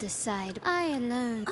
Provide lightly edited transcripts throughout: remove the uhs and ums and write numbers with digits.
decide. I alone.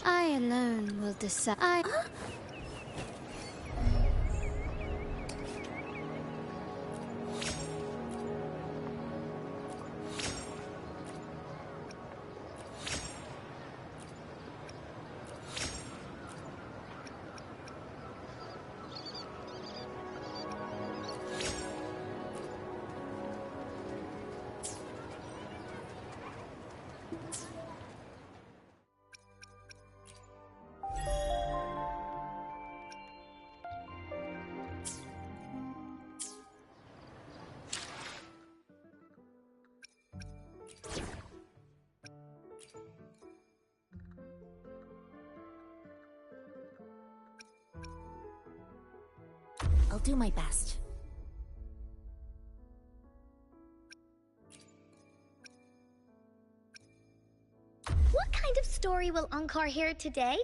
I alone will decide. I'll do my best. What kind of story will Ankar hear today?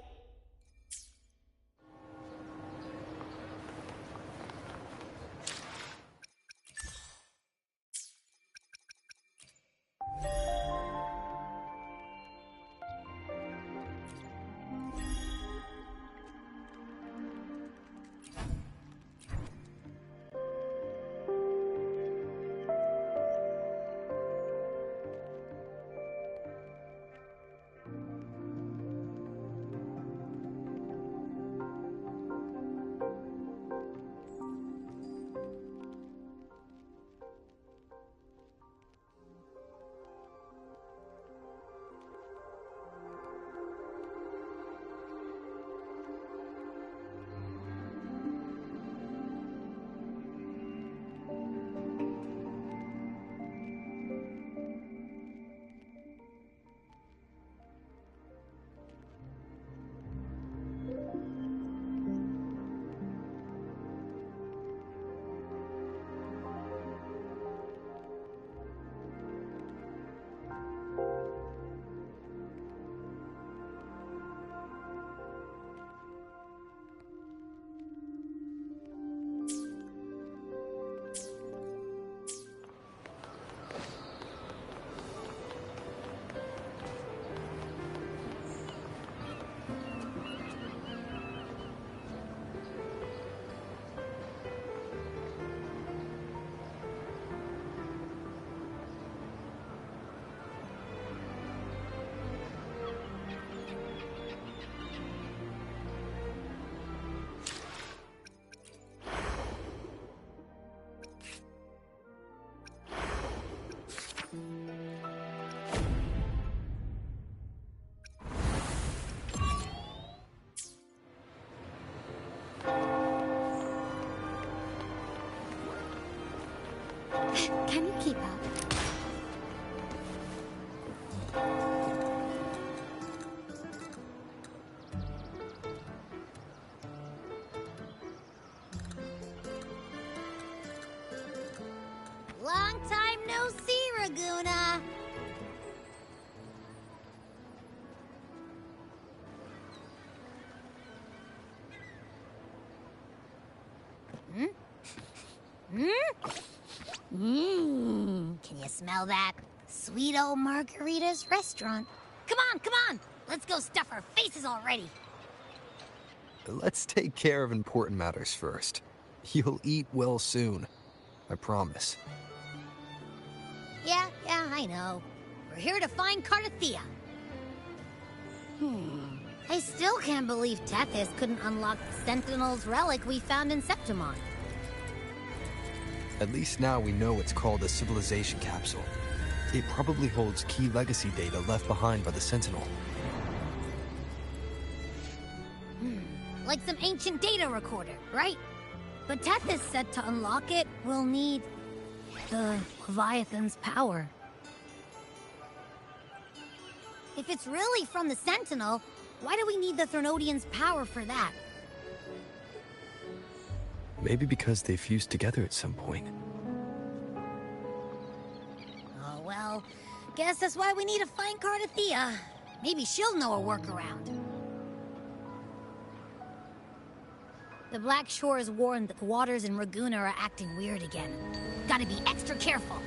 Can you keep up? Long time no see, Raguna. Can you smell that? Sweet old Margarita's restaurant. Come on! Let's go stuff our faces already. Let's take care of important matters first. You'll eat well soon. I promise. Yeah, I know. We're here to find Cardathea. I still can't believe Tethys couldn't unlock the Sentinel's relic we found in Septimon. At least now we know it's called a civilization capsule. It probably holds key legacy data left behind by the Sentinel. Like some ancient data recorder, right? But Tethys said to unlock it, we'll need the Leviathan's power. If it's really from the Sentinel, why do we need the Threnodian's power for that? Maybe because they fused together at some point. Oh, well, guess that's why we need to find Cardathea. Maybe she'll know a workaround. The Black Shore is warned that the waters in Raguna are acting weird again. Gotta be extra careful.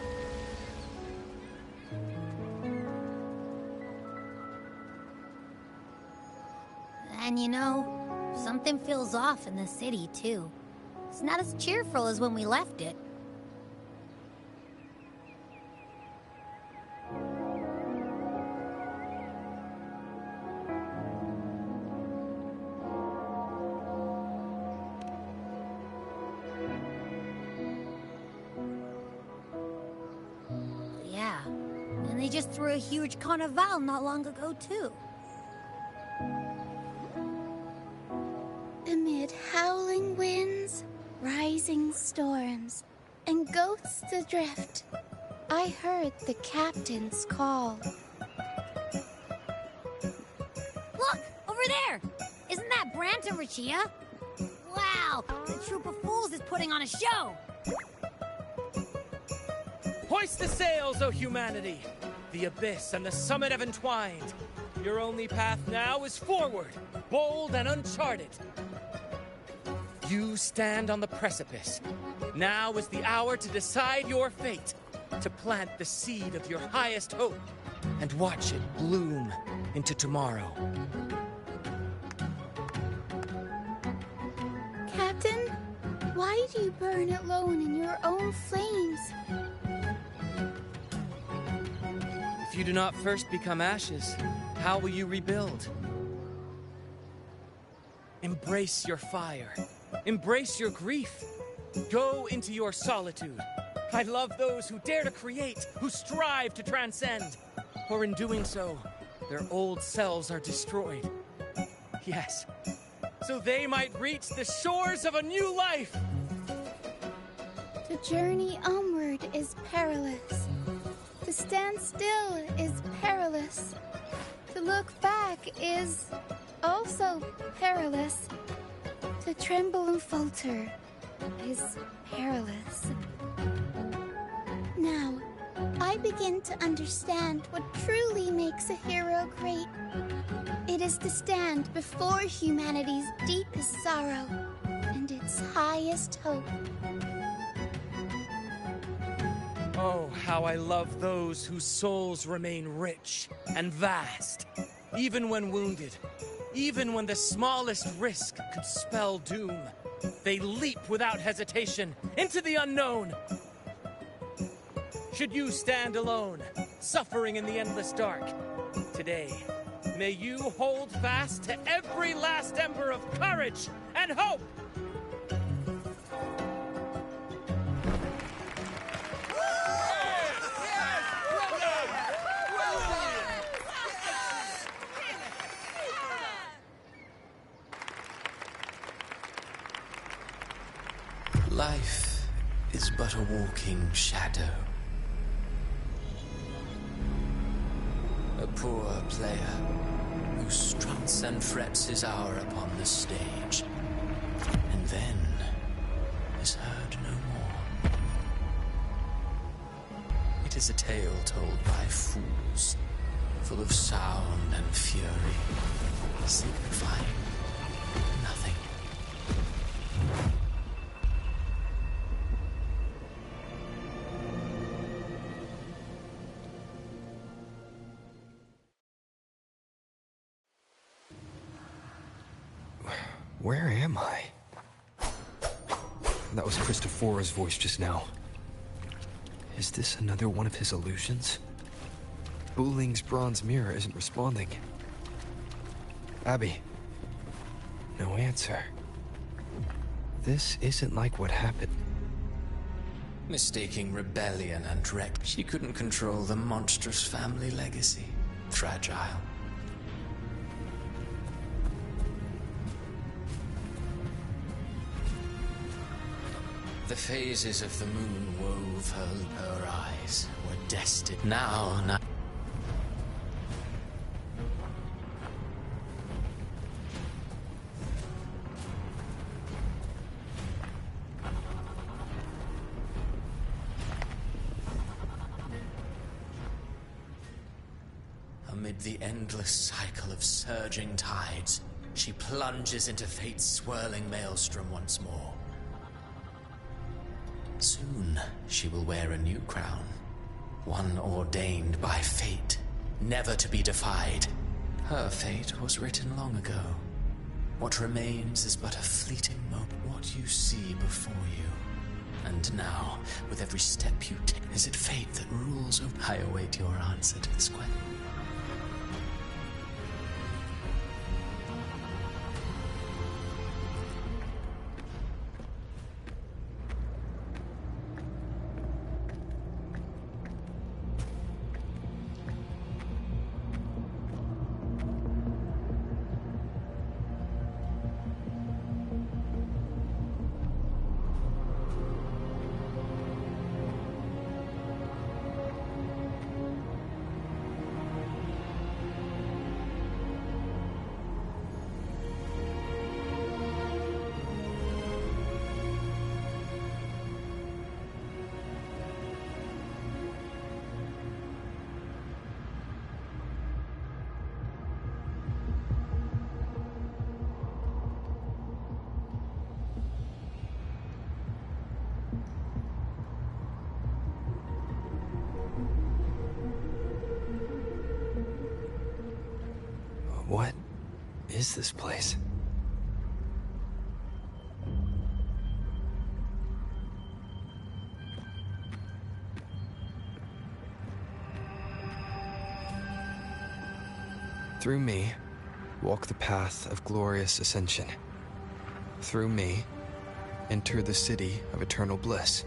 And you know, something feels off in the city, too. It's not as cheerful as when we left it. Yeah, and they just threw a huge carnival not long ago, too. Amid howling winds, rising storms, and ghosts adrift, I heard the captain's call. Look! Over there! Isn't that Brant and Rachia? Wow! The troop of fools is putting on a show! Hoist the sails, O humanity! The abyss and the summit have entwined. Your only path now is forward, bold and uncharted. You stand on the precipice. Now is the hour to decide your fate, to plant the seed of your highest hope, and watch it bloom into tomorrow. Captain, why do you burn alone in your own flames? If you do not first become ashes, how will you rebuild? Embrace your fire. Embrace your grief. Go into your solitude. I love those who dare to create, who strive to transcend. For in doing so, their old selves are destroyed. Yes, so they might reach the shores of a new life. The journey onward is perilous. To stand still is perilous. To look back is also perilous. To tremble and falter is perilous. Now, I begin to understand what truly makes a hero great. It is to stand before humanity's deepest sorrow and its highest hope. Oh, how I love those whose souls remain rich and vast, even when wounded, even when the smallest risk could spell doom. They leap without hesitation into the unknown. Should you stand alone, suffering in the endless dark, today, may you hold fast to every last ember of courage and hope! Life is but a walking shadow. A poor player who struts and frets his hour upon the stage, and then is heard no more. It is a tale told by fools, full of sound and fury, signifying nothing. Where am I? That was Christophora's voice just now. Is this another one of his illusions? Buling's bronze mirror isn't responding. Abby. No answer. This isn't like what happened. Mistaking rebellion and wreck, she couldn't control the monstrous family legacy. Fragile. The phases of the moon wove her eyes, were destined. Now. Amid the endless cycle of surging tides, she plunges into fate's swirling maelstrom once more. Soon, she will wear a new crown, one ordained by fate, never to be defied. Her fate was written long ago. What remains is but a fleeting moment. What you see before you. And now, with every step you take, is it fate that rules over? I await your answer to this question. What is this place? Through me, walk the path of glorious ascension. Through me, enter the city of eternal bliss.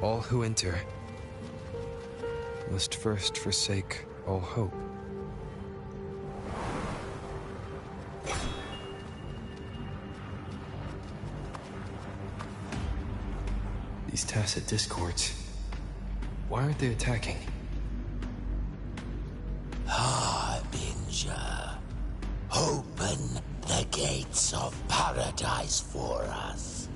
All who enter must first forsake all hope. These tacit discords, why aren't they attacking? Harbinger, open the gates of paradise for us.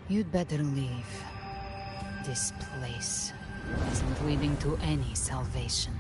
You'd better leave. This place isn't leading to any salvation.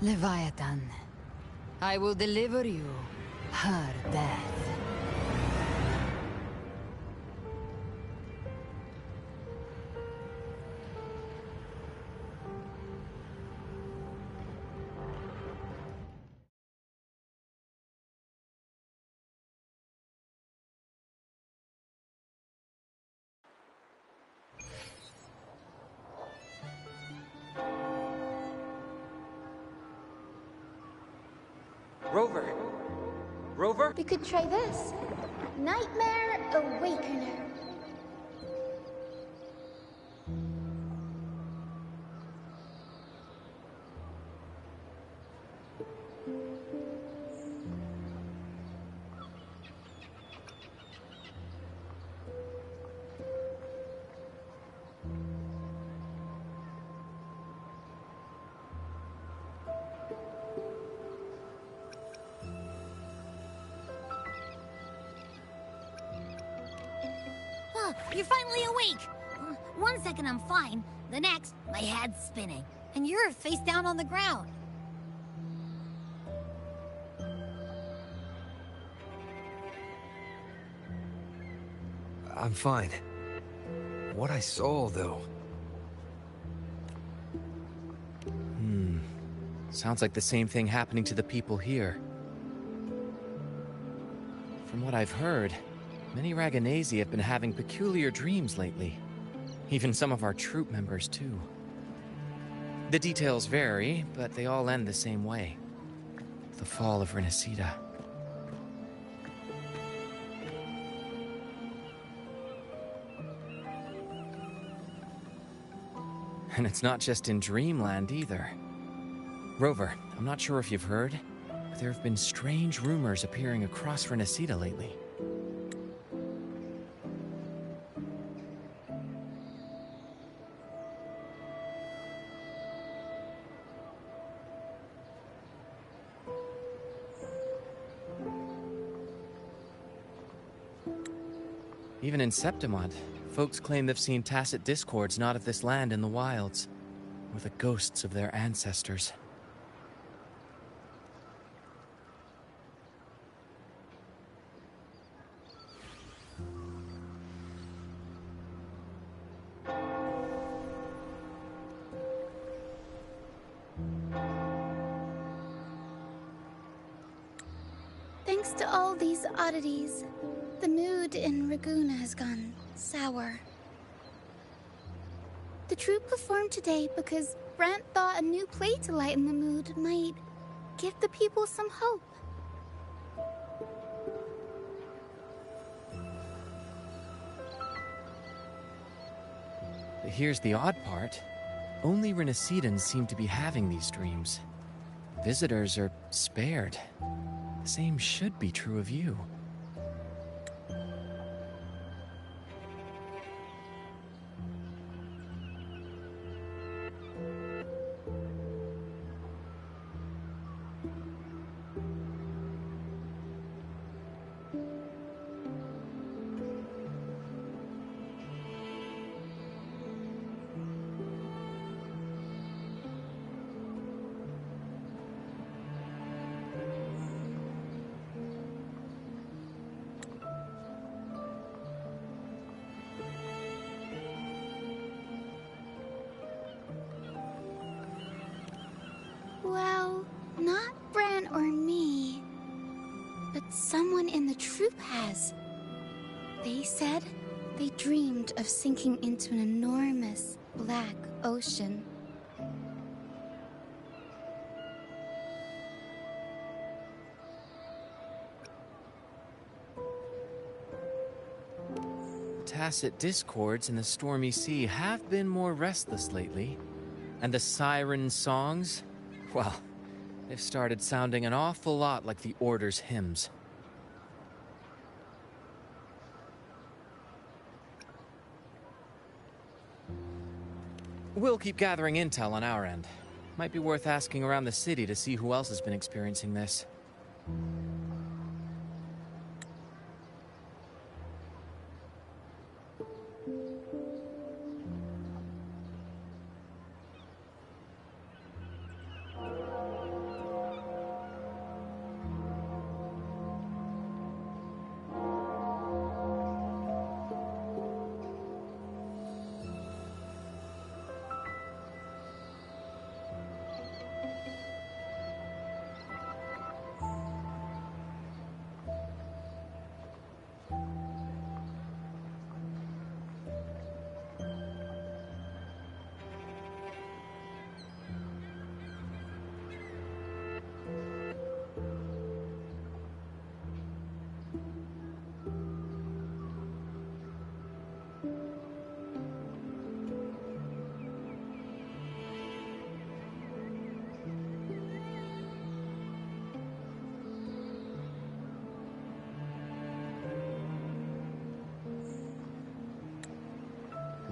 Leviathan, I will deliver you her death. Rover! Rover? We could try this. Nightmare Awakener. You're finally awake! 1 second I'm fine, the next, my head's spinning. And you're face down on the ground. I'm fine. What I saw, though... Sounds like the same thing happening to the people here. From what I've heard, many Raganesi have been having peculiar dreams lately. Even some of our troop members, too. The details vary, but they all end the same way. The fall of Renacida. And it's not just in Dreamland, either. Rover, I'm not sure if you've heard, but there have been strange rumors appearing across Renacida lately. Even in Septimont, folks claim they've seen tacit discords not of this land in the wilds, or the ghosts of their ancestors. Thanks to all these oddities, the mood in Raguna has gone sour. The troupe performed today because Brant thought a new play to lighten the mood might give the people some hope. Here's the odd part. Only Renacidans seem to be having these dreams. Visitors are spared. The same should be true of you. Well, not Bran or me, but someone in the troupe has. They said they dreamed of sinking into an enormous black ocean. The tacit discords in the stormy sea have been more restless lately. And the siren songs? Well, they've started sounding an awful lot like the Order's hymns. We'll keep gathering intel on our end. Might be worth asking around the city to see who else has been experiencing this.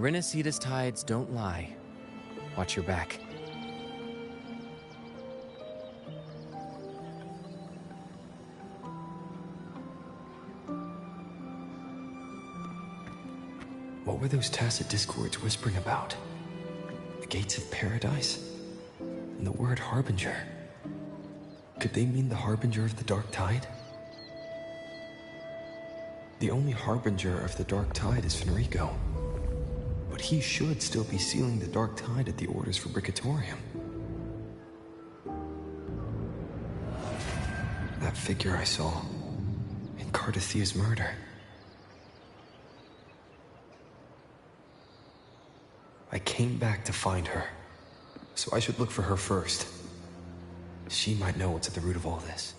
Renacida's tides don't lie. Watch your back. What were those tacit discords whispering about? The gates of paradise? And the word harbinger? Could they mean the harbinger of the dark tide? The only harbinger of the dark tide is Fenrico. But he should still be sealing the dark tide at the Order's Fabricatorium. That figure I saw in Cardathia's murder. I came back to find her, so I should look for her first. She might know what's at the root of all this.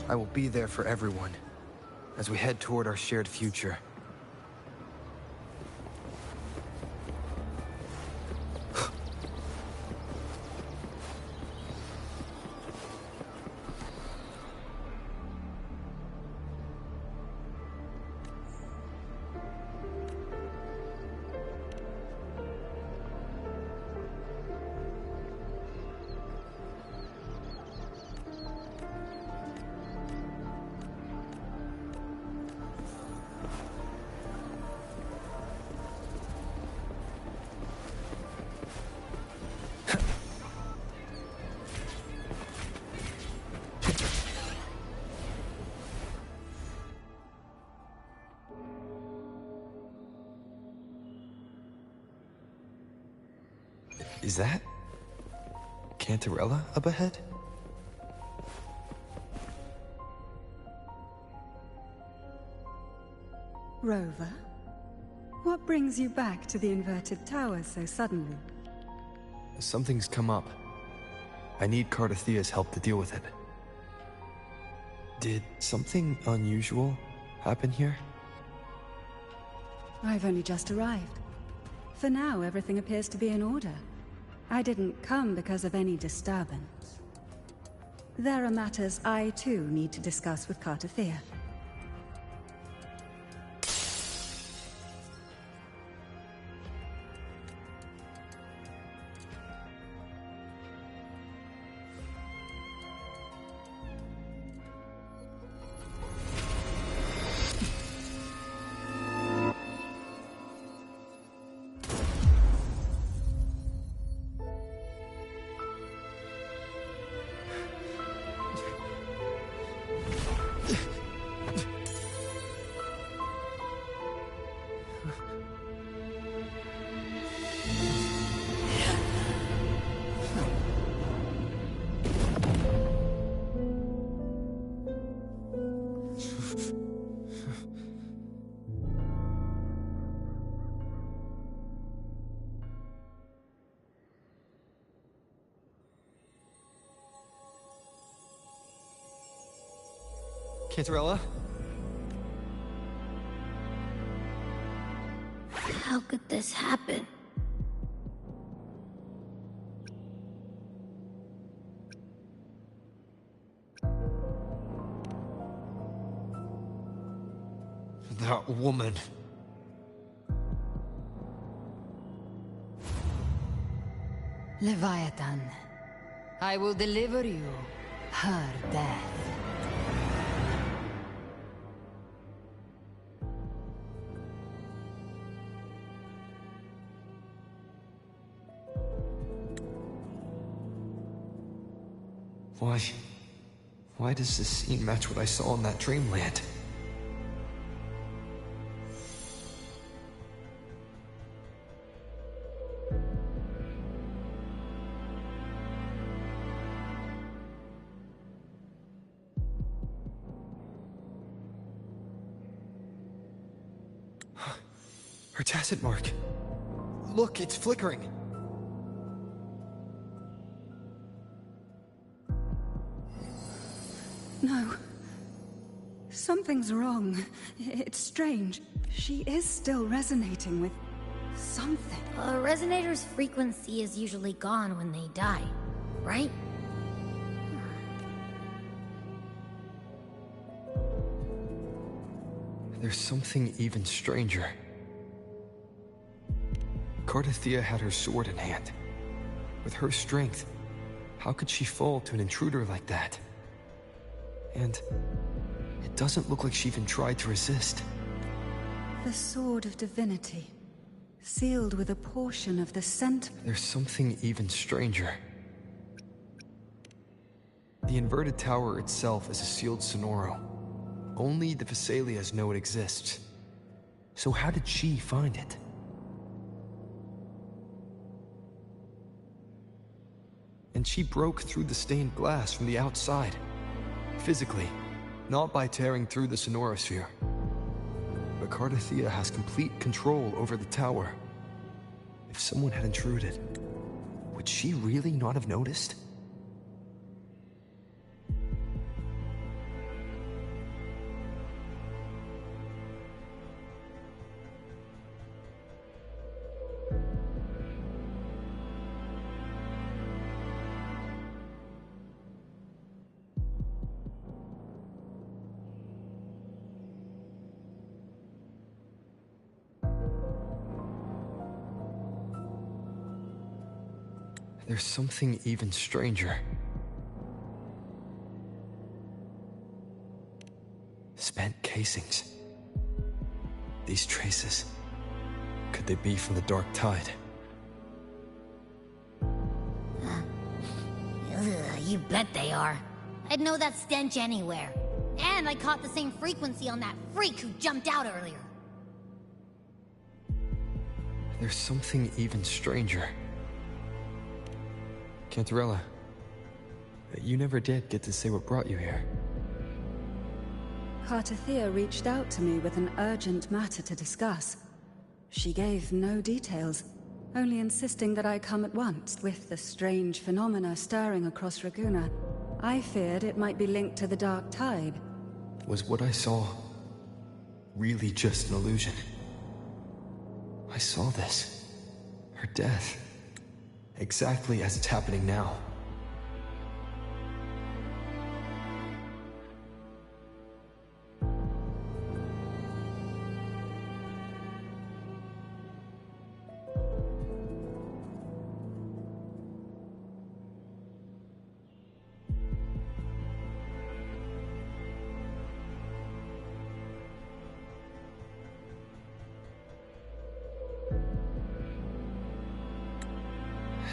I will be there for everyone as we head toward our shared future. Is that Cantarella up ahead? Rover, what brings you back to the inverted tower so suddenly? Something's come up. I need Cardathea's help to deal with it. Did something unusual happen here? I've only just arrived. For now, everything appears to be in order. I didn't come because of any disturbance. There are matters I, too, need to discuss with Cardathea. Cantarella? How could this happen? That woman. Leviathan, I will deliver you her death. Why does this scene match what I saw in that dreamland? Her tacit mark. Look, it's flickering. No. Something's wrong. It's strange. She is still resonating with something. A resonator's frequency is usually gone when they die, right? There's something even stranger. Cardathea had her sword in hand. With her strength, how could she fall to an intruder like that? And it doesn't look like she even tried to resist. The Sword of Divinity, sealed with a portion of the scent. There's something even stranger. The inverted tower itself is a sealed Sonoro. Only the Vesalias know it exists. So how did she find it? And she broke through the stained glass from the outside. Physically, not by tearing through the Sonorosphere. But Cardathea has complete control over the tower. If someone had intruded, would she really not have noticed? There's something even stranger. Spent casings. These traces. Could they be from the Dark Tide? You bet they are. I'd know that stench anywhere. And I caught the same frequency on that freak who jumped out earlier. There's something even stranger. Cantarella, you never did get to say what brought you here. Cartathea reached out to me with an urgent matter to discuss. She gave no details, only insisting that I come at once. With the strange phenomena stirring across Raguna, I feared it might be linked to the Dark Tide. Was what I saw really just an illusion? I saw this. Her death. Exactly as it's happening now.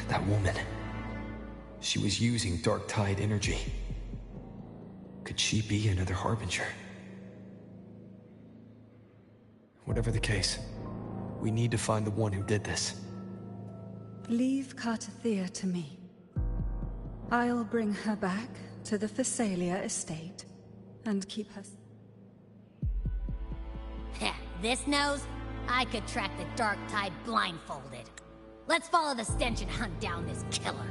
That woman. She was using Dark Tide energy. Could she be another Harbinger? Whatever the case, we need to find the one who did this. Leave Cartathea to me. I'll bring her back to the Phasalia estate and keep her... This nose? I could track the Dark Tide blindfolded. Let's follow the stench and hunt down this killer.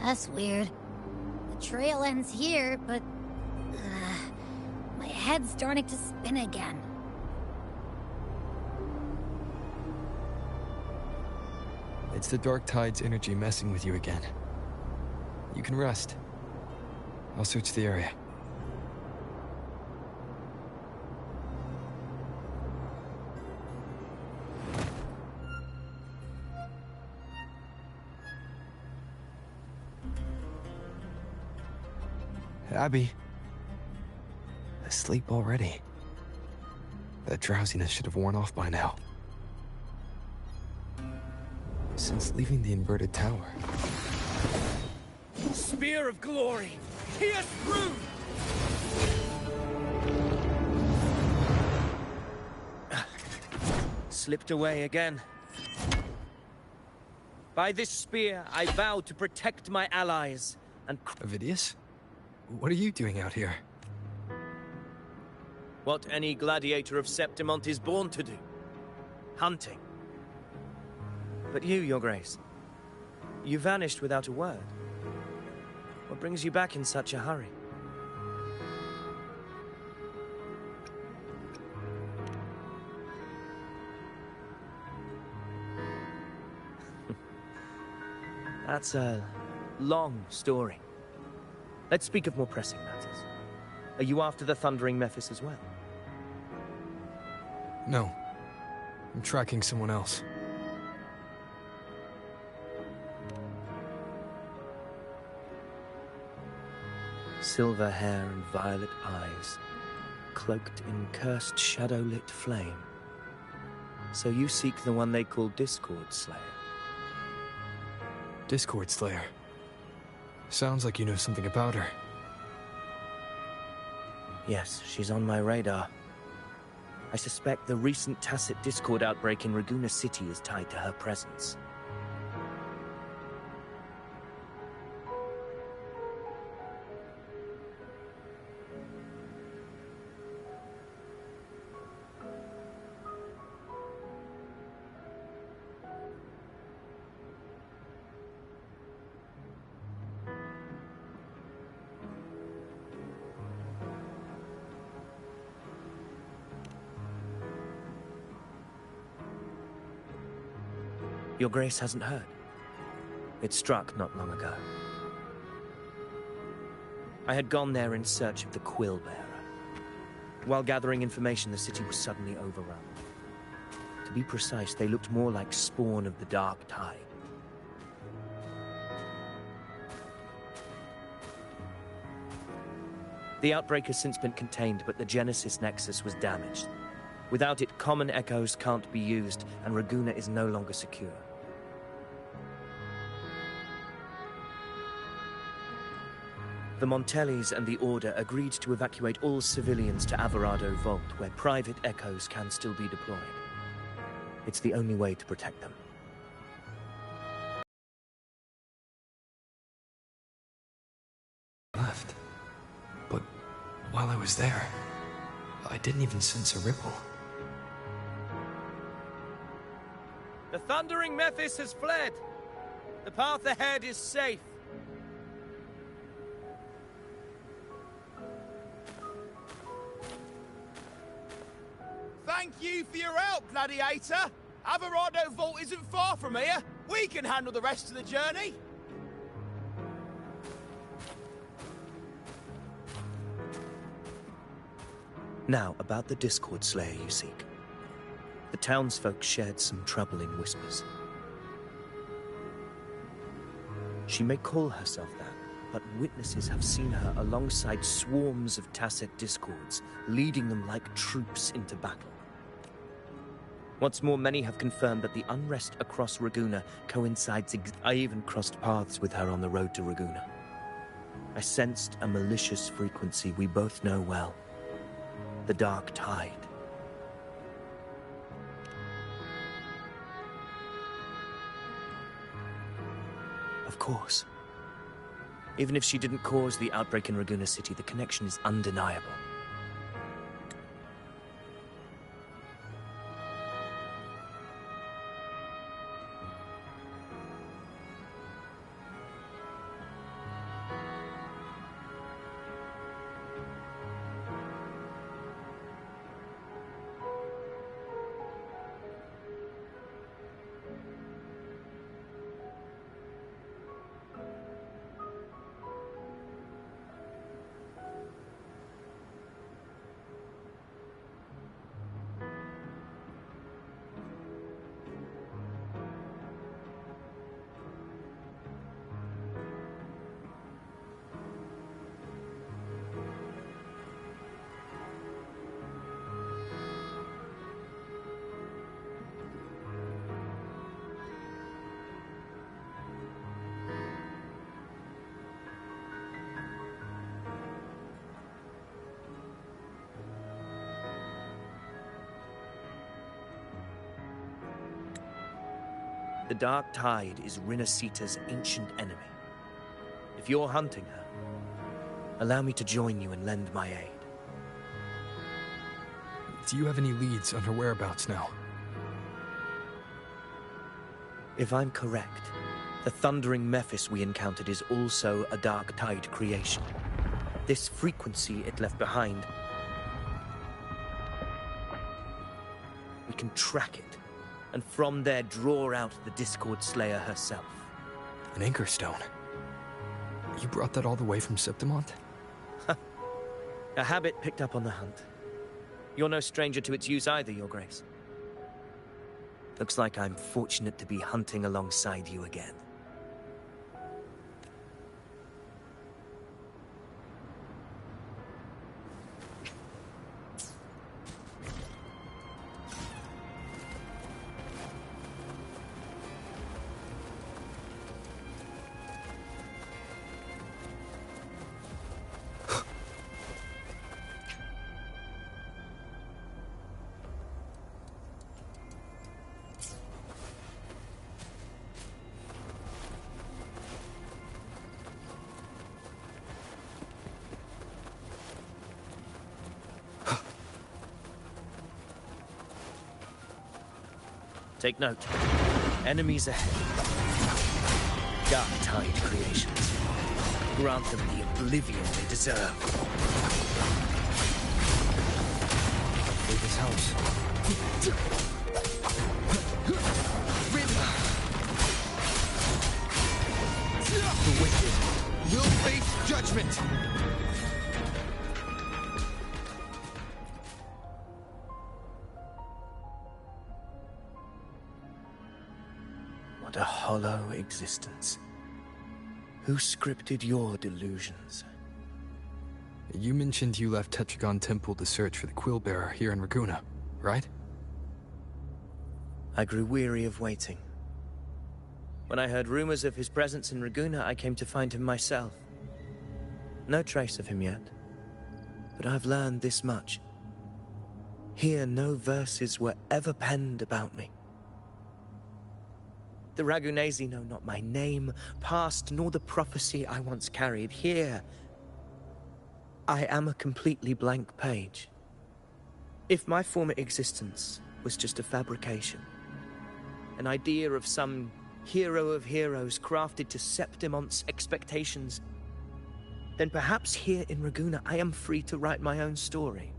That's weird. The trail ends here, but... my head's starting to spin again. It's the Dark Tide's energy messing with you again. You can rest. I'll search the area. Abby. Asleep already. That drowsiness should have worn off by now. Since leaving the inverted tower. Spear of glory! Pierce through! Slipped away again. By this spear, I vow to protect my allies and... Avidius? What are you doing out here? What any gladiator of Septimont is born to do. Hunting. But you, Your Grace, you vanished without a word. What brings you back in such a hurry? That's a long story. Let's speak of more pressing matters. Are you after the Thundering Mephis as well? No. I'm tracking someone else. Silver hair and violet eyes, cloaked in cursed shadow-lit flame. So you seek the one they call Discord Slayer. Discord Slayer? Sounds like you know something about her. Yes, she's on my radar. I suspect the recent tacit discord outbreak in Raguna City is tied to her presence. Your Grace hasn't heard. It struck not long ago. I had gone there in search of the Quill Bearer. While gathering information, the city was suddenly overrun. To be precise, they looked more like spawn of the Dark Tide. The outbreak has since been contained, but the Genesis Nexus was damaged. Without it, common echoes can't be used, and Raguna is no longer secure. The Montellis and the Order agreed to evacuate all civilians to Alvarado Vault, where private echoes can still be deployed. It's the only way to protect them. Left. But while I was there, I didn't even sense a ripple. The thundering Mephis has fled. The path ahead is safe. Thank you for your help, Gladiator. Alvarado Vault isn't far from here. We can handle the rest of the journey. Now, about the Discord Slayer you seek. The townsfolk shared some troubling whispers. She may call herself that, but witnesses have seen her alongside swarms of tacit discords, leading them like troops into battle. What's more, many have confirmed that the unrest across Raguna coincides. I even crossed paths with her on the road to Raguna. I sensed a malicious frequency we both know well. The Dark Tide. Of course. Even if she didn't cause the outbreak in Raguna City, the connection is undeniable. The Dark Tide is Rinasita's ancient enemy. If you're hunting her, allow me to join you and lend my aid. Do you have any leads on her whereabouts now? If I'm correct, the thundering Mephis we encountered is also a Dark Tide creation. This frequency it left behind, we can track it, and from there draw out the Discord Slayer herself. An anchor stone? You brought that all the way from Septimont? A habit picked up on the hunt. You're no stranger to its use either, Your Grace. Looks like I'm fortunate to be hunting alongside you again. Take note. Enemies ahead. Dark Tide creations. Grant them the oblivion they deserve. Hopefully this helps. The wicked will face judgment! What a hollow existence. Who scripted your delusions? You mentioned you left Tetragon Temple to search for the Quillbearer here in Raguna, right? I grew weary of waiting. When I heard rumors of his presence in Raguna, I came to find him myself. No trace of him yet, but I've learned this much. Here, no verses were ever penned about me. The Ragunesi know not my name, past, nor the prophecy I once carried. Here, I am a completely blank page. If my former existence was just a fabrication, an idea of some hero of heroes crafted to Septimon's expectations, then perhaps here in Raguna I am free to write my own story.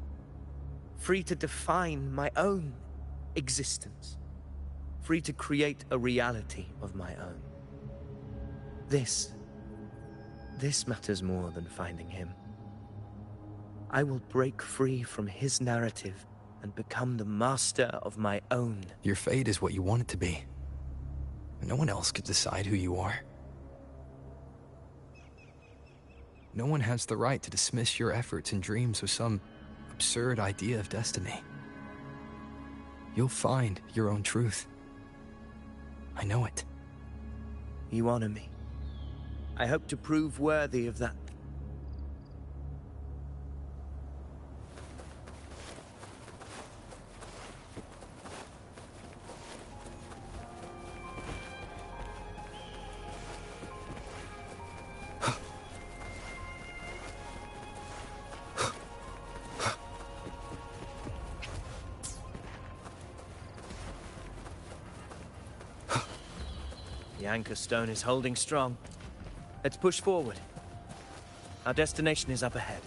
Free to define my own existence. Free to create a reality of my own. This matters more than finding him. I will break free from his narrative and become the master of my own. Your fate is what you want it to be. No one else could decide who you are. No one has the right to dismiss your efforts and dreams with some absurd idea of destiny. You'll find your own truth. I know it. You honor me. I hope to prove worthy of that. The anchor stone is holding strong. Let's push forward. Our destination is up ahead.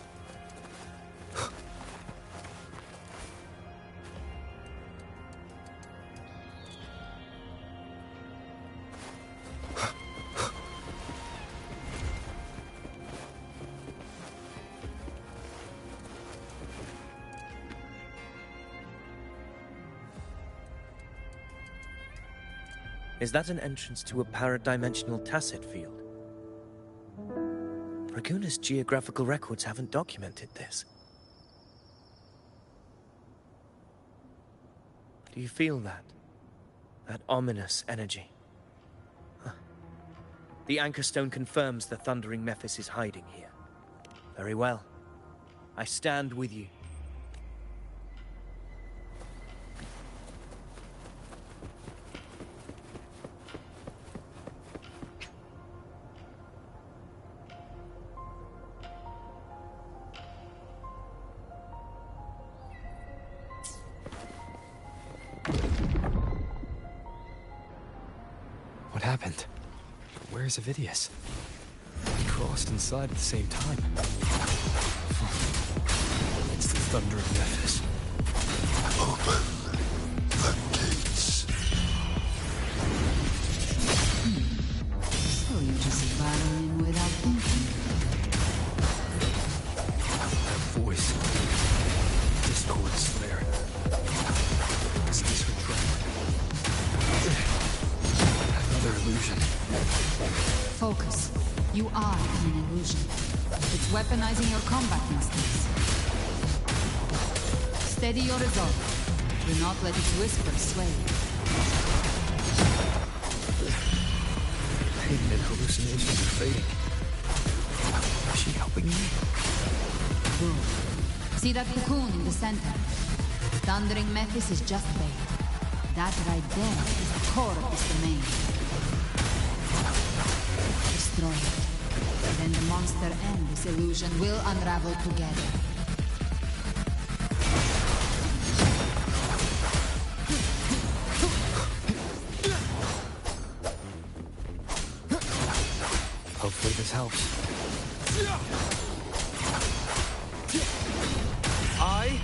Is that an entrance to a paradimensional tacet field? Raguna's geographical records haven't documented this. Do you feel that? That ominous energy? Huh. The anchor stone confirms the thundering Mephis is hiding here. Very well. I stand with you. What happened? Where's Avidius? We crossed inside at the same time. It's the thundering Mephis. Open the gates. So you just battle in without thinking. That voice. Discord Slayer. Is this her trap? Another illusion. Focus. You are in an illusion. It's weaponizing your combat instincts. Steady your resolve. Do not let its whispers sway you. Pain and hallucinations are fading. Is she helping me? Good. See that cocoon in the center? The thundering Mephis is just bait. That right there is the core of this domain. Destroy it. Then the monster and this illusion will unravel together. house. I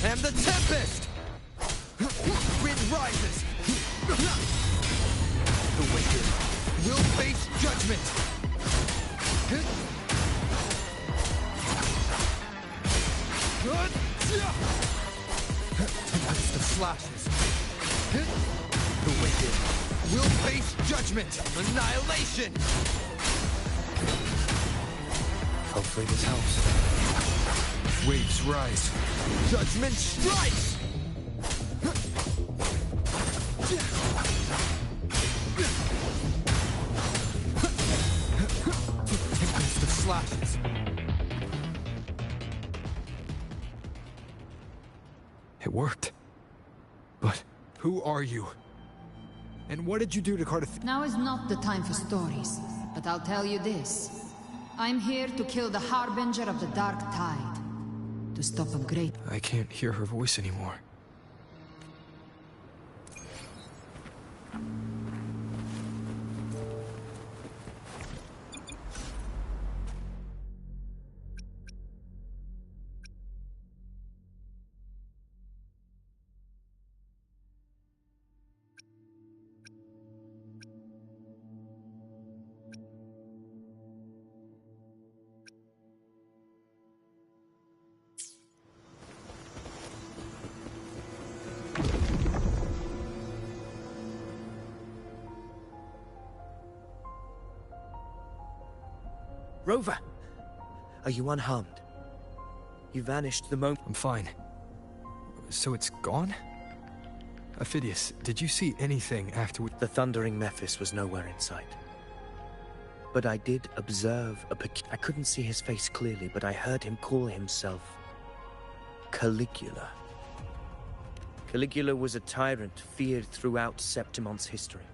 am the Tempest! Wind rises! The wicked will face judgment! Amidst the slashes, the wicked will face judgment! Annihilation! I'll free this house. Waves rise. Judgment strikes! Amidst the slashes. It worked. But who are you? And what did you do to Cardiff? Now is not the time for stories, but I'll tell you this. I'm here to kill the Harbinger of the Dark Tide. To stop a great... I can't hear her voice anymore. Rover! Are you unharmed? You vanished the moment... I'm fine. So it's gone? Ophidius, did you see anything after we... The thundering Mephis was nowhere in sight. But I did observe I couldn't see his face clearly, but I heard him call himself Caligula. Caligula was a tyrant feared throughout Septimon's history.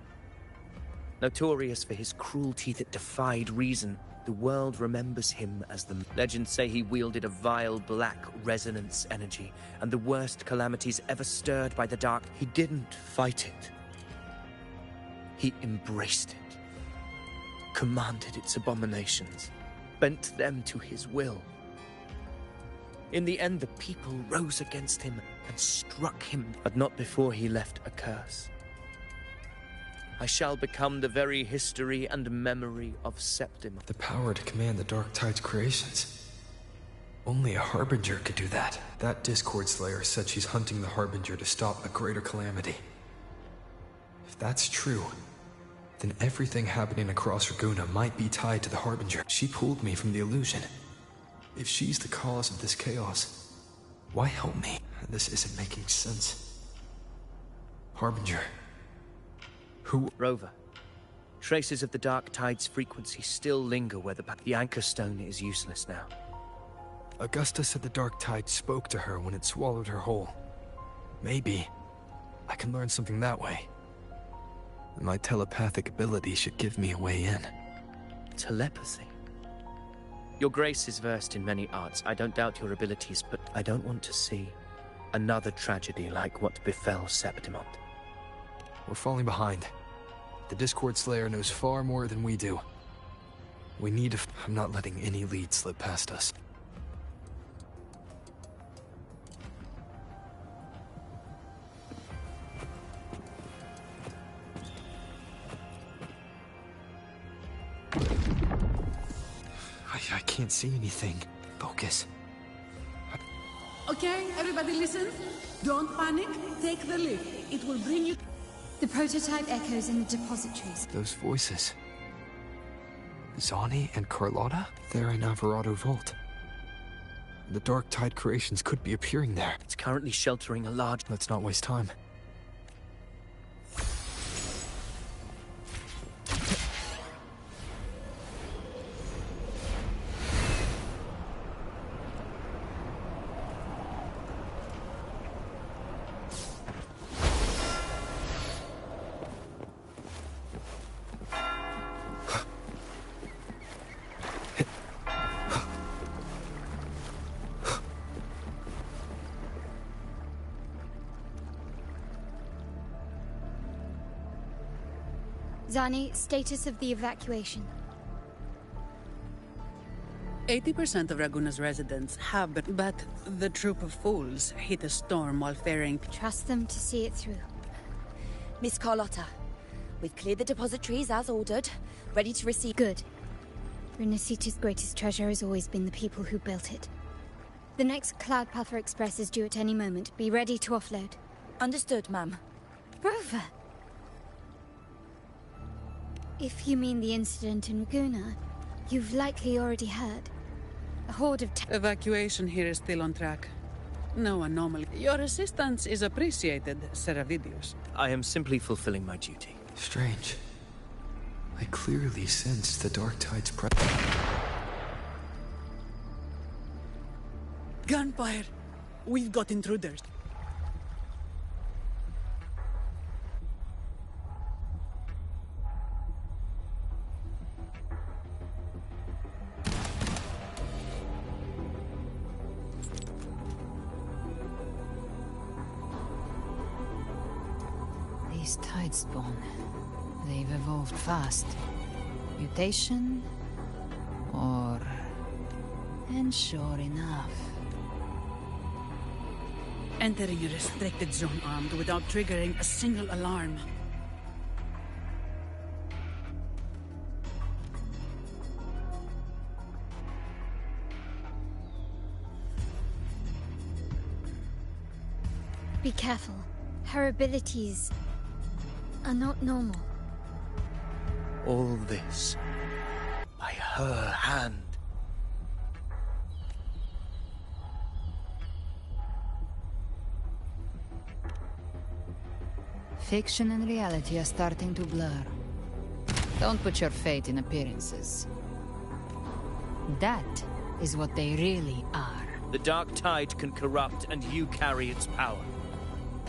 Notorious for his cruelty that defied reason, the world remembers him as the... Legends say he wielded a vile black resonance energy, and the worst calamities ever stirred by the dark. He didn't fight it. He embraced it, commanded its abominations, bent them to his will. In the end, the people rose against him and struck him, but not before he left a curse. I shall become the very history and memory of Septimon. The power to command the Dark Tide's creations. Only a Harbinger could do that. That Discord Slayer said she's hunting the Harbinger to stop a greater calamity. If that's true, then everything happening across Raguna might be tied to the Harbinger. She pulled me from the illusion. If she's the cause of this chaos, why help me? This isn't making sense. Harbinger. Who? Rover. Traces of the Dark Tide's frequency still linger where the Anchor Stone is useless now. Augusta said the Dark Tide spoke to her when it swallowed her whole. Maybe I can learn something that way. My telepathic ability should give me a way in. Telepathy? Your Grace is versed in many arts. I don't doubt your abilities, but I don't want to see another tragedy like what befell Septimon. We're falling behind. The Discord Slayer knows far more than we do. We need to... I'm not letting any lead slip past us. I can't see anything. Focus. Okay, everybody listen. Don't panic. Take the lift. It will bring you... The prototype echoes in the depositories. Those voices. Zani and Carlotta? They're in Alvarado Vault. The Dark Tide creations could be appearing there. It's currently sheltering a large... Let's not waste time. Zani, status of the evacuation. 80% of Raguna's residents have been, but the troop of fools hit a storm while ferrying. Trust them to see it through. Miss Carlotta, we've cleared the depositories as ordered, ready to receive. Good. Renacita's greatest treasure has always been the people who built it. The next Cloud Puffer Express is due at any moment. Be ready to offload. Understood, ma'am. Rover! If you mean the incident in Raguna, you've likely already heard. A horde of Evacuation here is still on track. No anomaly. Your assistance is appreciated, Seravidius. I am simply fulfilling my duty. Strange. I clearly sense the Dark Tide's presence. Gunfire! We've got intruders. These Tidespawn, they've evolved fast. Mutation? Or... And sure enough... Entering a restricted zone armed without triggering a single alarm. Be careful. Her abilities are not normal. All this by her hand. Fiction and reality are starting to blur. Don't put your faith in appearances. That is what they really are. The Dark Tide can corrupt, and you carry its power.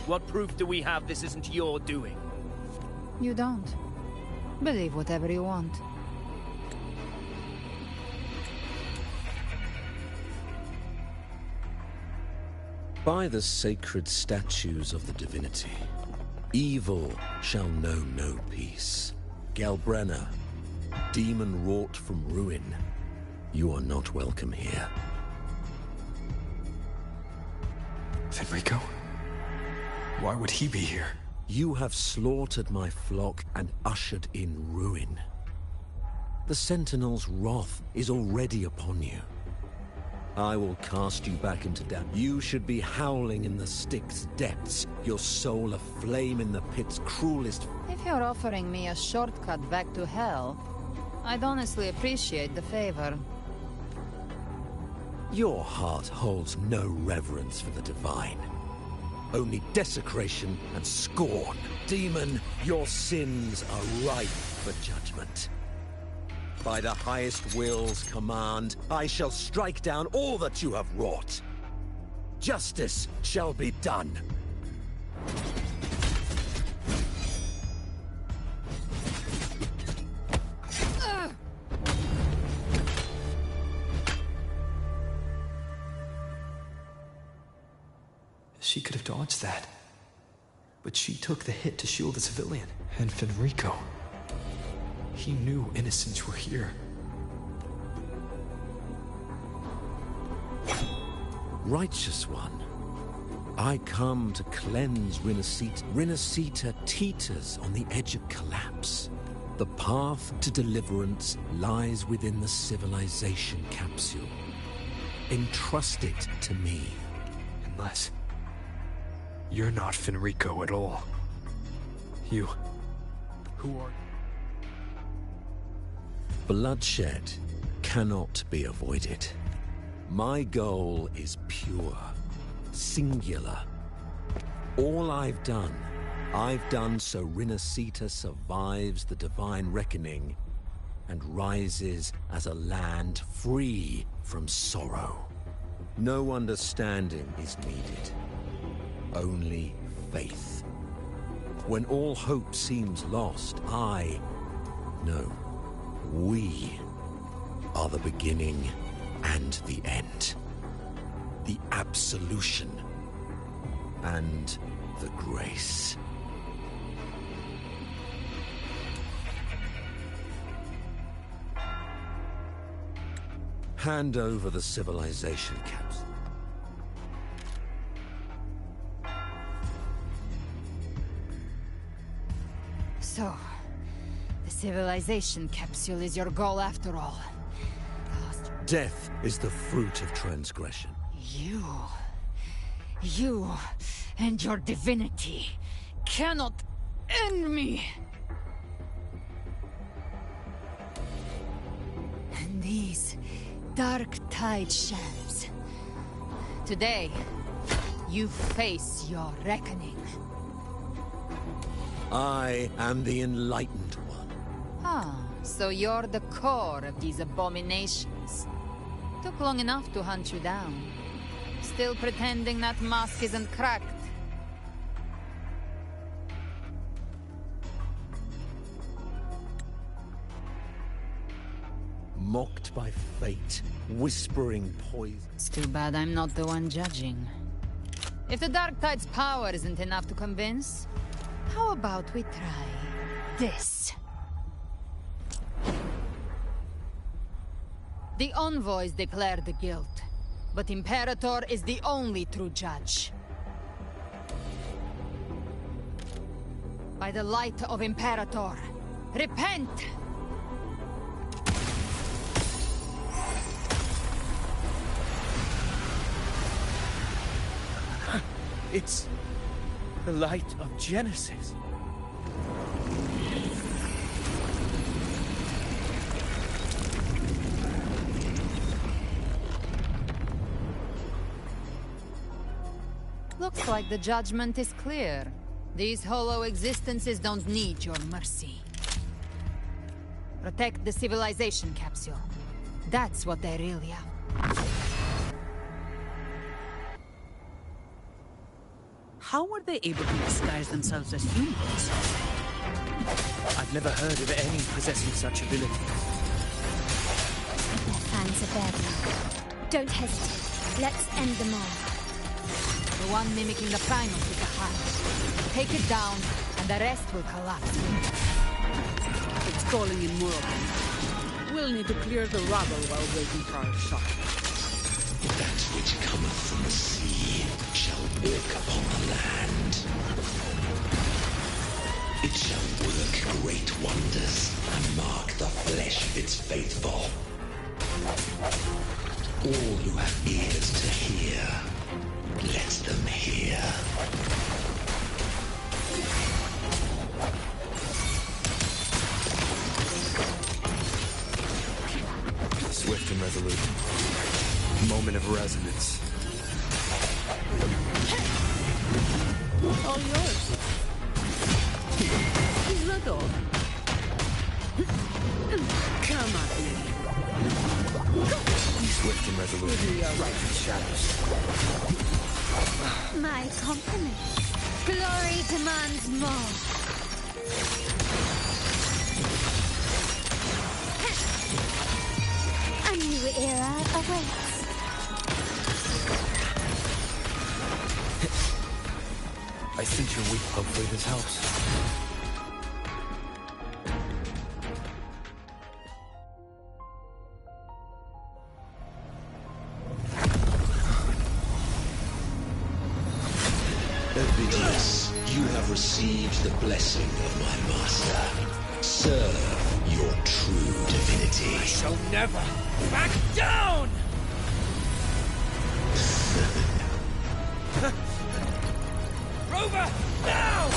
What proof do we have this isn't your doing? You don't. Believe whatever you want. By the sacred statues of the divinity, evil shall know no peace. Galbrenna, demon wrought from ruin, you are not welcome here. Fenrico? Why would he be here? You have slaughtered my flock and ushered in ruin. The Sentinel's wrath is already upon you. I will cast you back into death. You should be howling in the Styx depths, your soul aflame in the pit's cruelest... If you're offering me a shortcut back to hell, I'd honestly appreciate the favor. Your heart holds no reverence for the divine. Only desecration and scorn. Demon, your sins are ripe for judgment. By the highest will's command, I shall strike down all that you have wrought. Justice shall be done. She could have dodged that. But she took the hit to shield a civilian. And Fenrico... he knew innocents were here. Righteous One, I come to cleanse Renacita. Renacita teeters on the edge of collapse. The path to deliverance lies within the civilization capsule. Entrust it to me. Unless... you're not Fenrico at all. You... who are... Bloodshed cannot be avoided. My goal is pure, singular. All I've done so Renacita survives the divine reckoning and rises as a land free from sorrow. No understanding is needed, only faith. When all hope seems lost, we are the beginning and the end. The absolution and the grace. Hand over the civilization capsule. So, the civilization capsule is your goal after all. Death is the fruit of transgression. You and your divinity cannot end me! And these dark tide shells. Today, you face your reckoning. I am the enlightened one. Ah, so you're the core of these abominations. Took long enough to hunt you down. Still pretending that mask isn't cracked. Mocked by fate, whispering poison. It's too bad I'm not the one judging. If the Dark Tide's power isn't enough to convince, how about we try this? The envoys declare the guilt, but Imperator is the only true judge. By the light of Imperator, repent! It's the light of Genesis. Looks like the judgment is clear. These hollow existences don't need your mercy. Protect the civilization capsule. That's what they really are. How were they able to disguise themselves as humans? I've never heard of any possessing such ability. Their fans are bared now. Don't hesitate. Let's end them all. The one mimicking the primal is the heart. Take it down, and the rest will collapse. It's calling in more of them. We'll need to clear the rubble while waiting for our shot. That which cometh from the sea shall walk upon the land. It shall work great wonders and mark the flesh of its faithful. All who have ears to hear, let them hear. Swift and resolute. Moment of resonance. All yours. He's not all. Come at me. Swift and resolute. Right in the shadows. My compliments. Glory demands more. A new era awaits. I sense you're weak. Hopefully this helps. Ovidius, you have received the blessing of my master. Serve your true divinity. I shall never back down! Rover, now!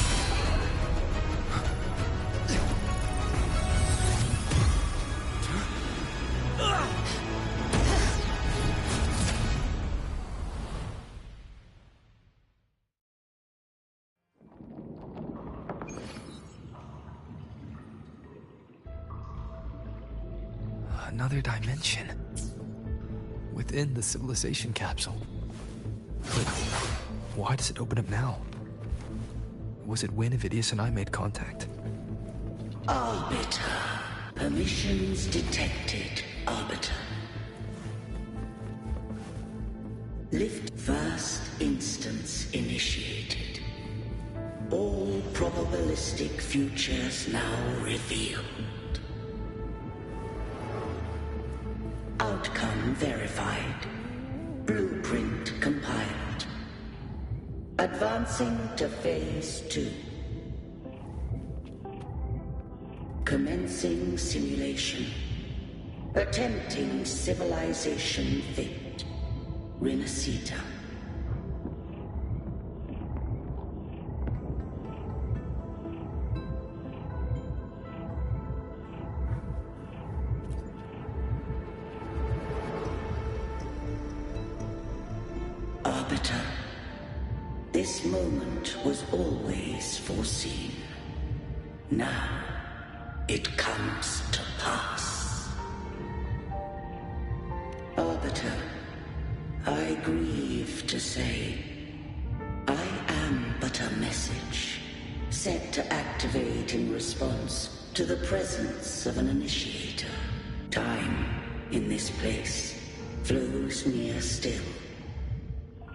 Another dimension. Within the civilization capsule. But why does it open up now? Was it when Ovidius and I made contact? Arbiter. Permissions detected. Arbiter. Lift first instance initiated. All probabilistic futures now revealed. Outcome Leviathan verified. Blueprint compiled. Advancing to Phase 2. Commencing simulation. Attempting civilization fit. Renacita. Arbiter, this moment was always foreseen. Now, it comes to pass. Arbiter, I grieve to say, I am but a message, set to activate in response to the presence of an initiator. Time, in this place, flows near still.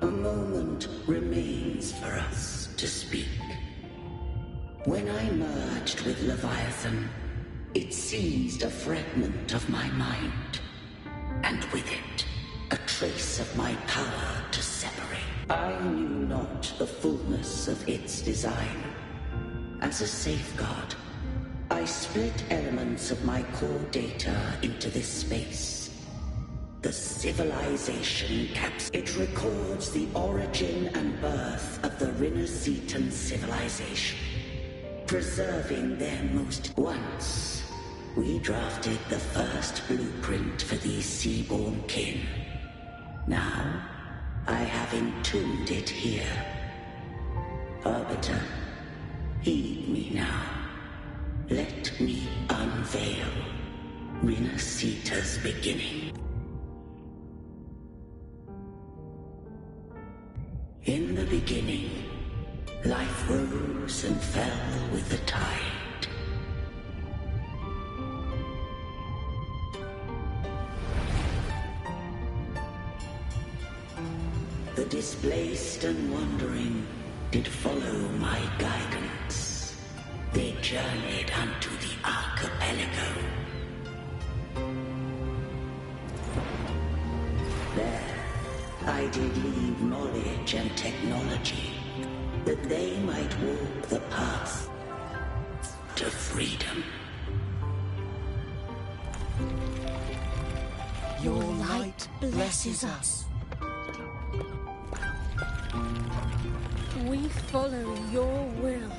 A moment remains for us to speak. When I merged with Leviathan, it seized a fragment of my mind, and with it, a trace of my power to separate. I knew not the fullness of its design. As a safeguard, I split elements of my core data into this space. The civilization caps. It records the origin and birth of the Renacetan civilization, preserving their most. Once, we drafted the first blueprint for these seaborn kin. Now, I have entombed it here. Arbiter, heed me now. Let me unveil Renacita's beginning. In the beginning, life rose and fell with the tide. The displaced and wandering did follow my guidance. They journeyed unto the archipelago. There, I did leave knowledge and technology, that they might walk the path to freedom. Your light blesses us. We follow your will.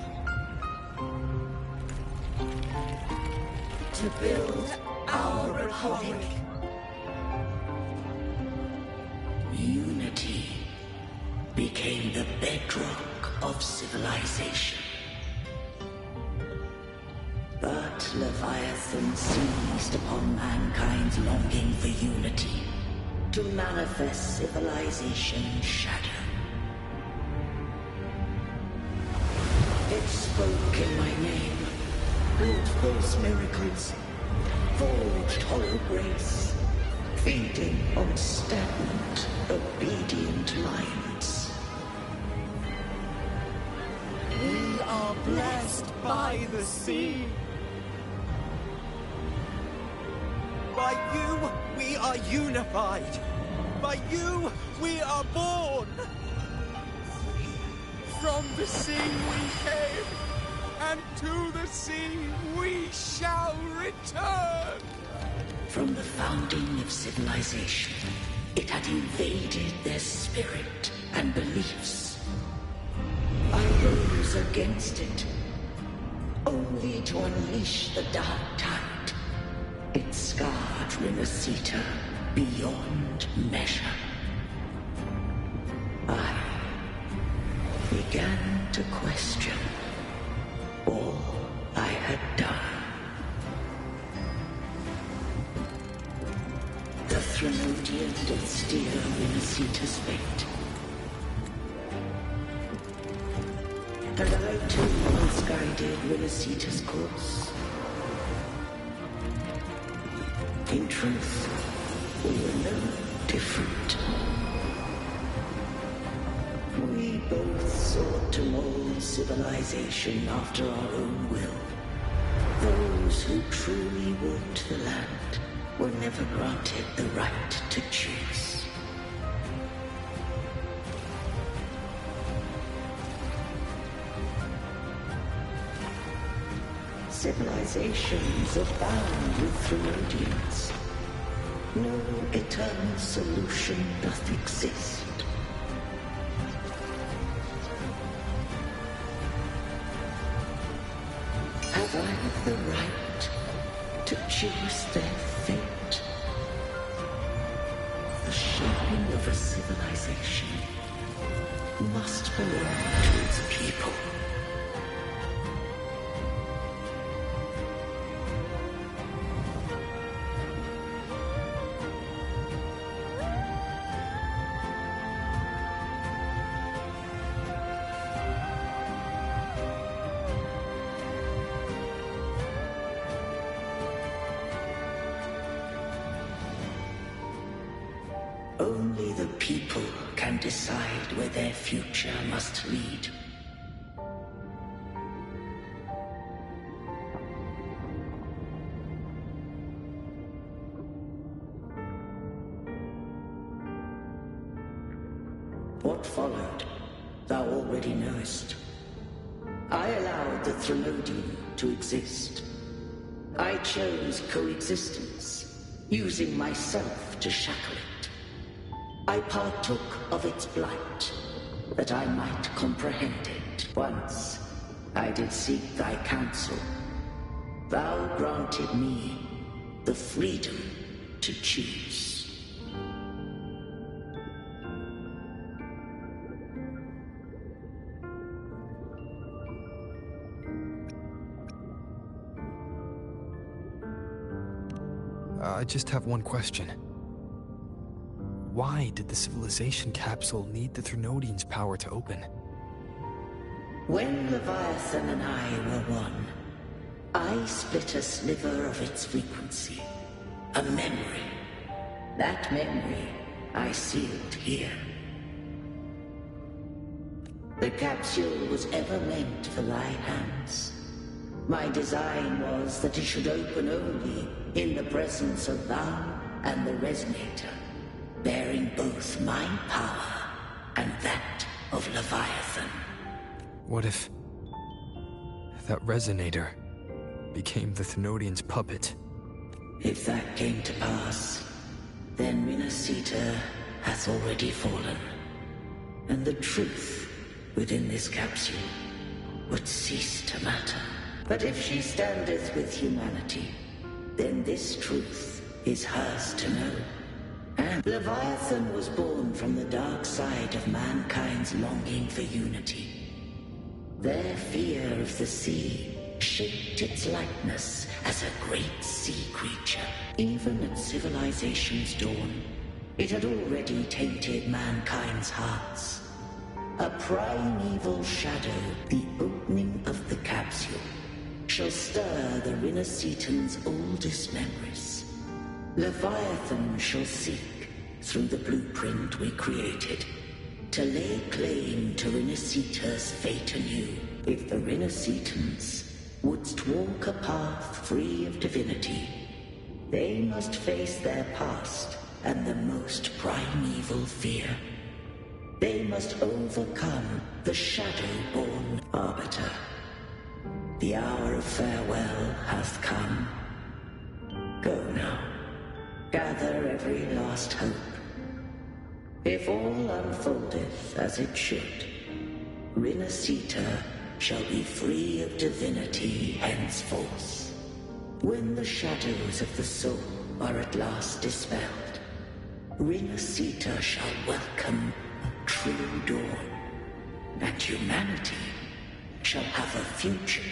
To build our republic. Unity became the bedrock of civilization. But Leviathan seized upon mankind's longing for unity to manifest civilization's shadow. It spoke in my name, wrought false miracles, forged hollow grace, feeding on stagnant, obedient minds. We are blessed by the sea. By you, we are unified. By you, we are born. From the sea we came, and to the sea we shall return. From the founding of civilization, it had invaded their spirit and beliefs. I rose against it, only to unleash the dark tide. It scarred Renacita beyond measure. I began to question all I had done. The Threnodian did steer Renacita's fate. And I too once guided Renacita's course. In truth, we were no different. We both sought to mold civilization after our own will. Those who truly walked the land were never granted the right to choose. Civilizations abound with Therodians. No eternal solution doth exist. Have I the right to choose their fate? The shaping of a civilization must belong to its people. Only the people can decide where their future must lead. What followed, thou already knowest. I allowed the Therodian to exist. I chose coexistence, using myself to shackle it. I partook of its blight, that I might comprehend it. Once, I did seek thy counsel. Thou granted me the freedom to choose. I just have one question. Why did the civilization capsule need the Therodian's power to open? When Leviathan and I were one, I split a sliver of its frequency. A memory. That memory I sealed here. The capsule was ever meant for thy hands. My design was that it should open only in the presence of thou and the Resonator, bearing both my power and that of Leviathan. What if that Resonator became the Therodian's puppet? If that came to pass, then Renacita hath already fallen, and the truth within this capsule would cease to matter. But if she standeth with humanity, then this truth is hers to know. And Leviathan was born from the dark side of mankind's longing for unity. Their fear of the sea shaped its likeness as a great sea creature. Even at civilization's dawn, it had already tainted mankind's hearts. A primeval shadow, the opening of the capsule, shall stir the Renacitan's oldest memories. Leviathan shall seek, through the blueprint we created, to lay claim to Renacita's fate anew. If the Renacitans wouldst walk a path free of divinity, they must face their past and the most primeval fear. They must overcome the shadow-born arbiter. The hour of farewell hath come. Go now. Gather every last hope. If all unfoldeth as it should, Renacita shall be free of divinity henceforth. When the shadows of the soul are at last dispelled, Renacita shall welcome a true dawn, and humanity shall have a future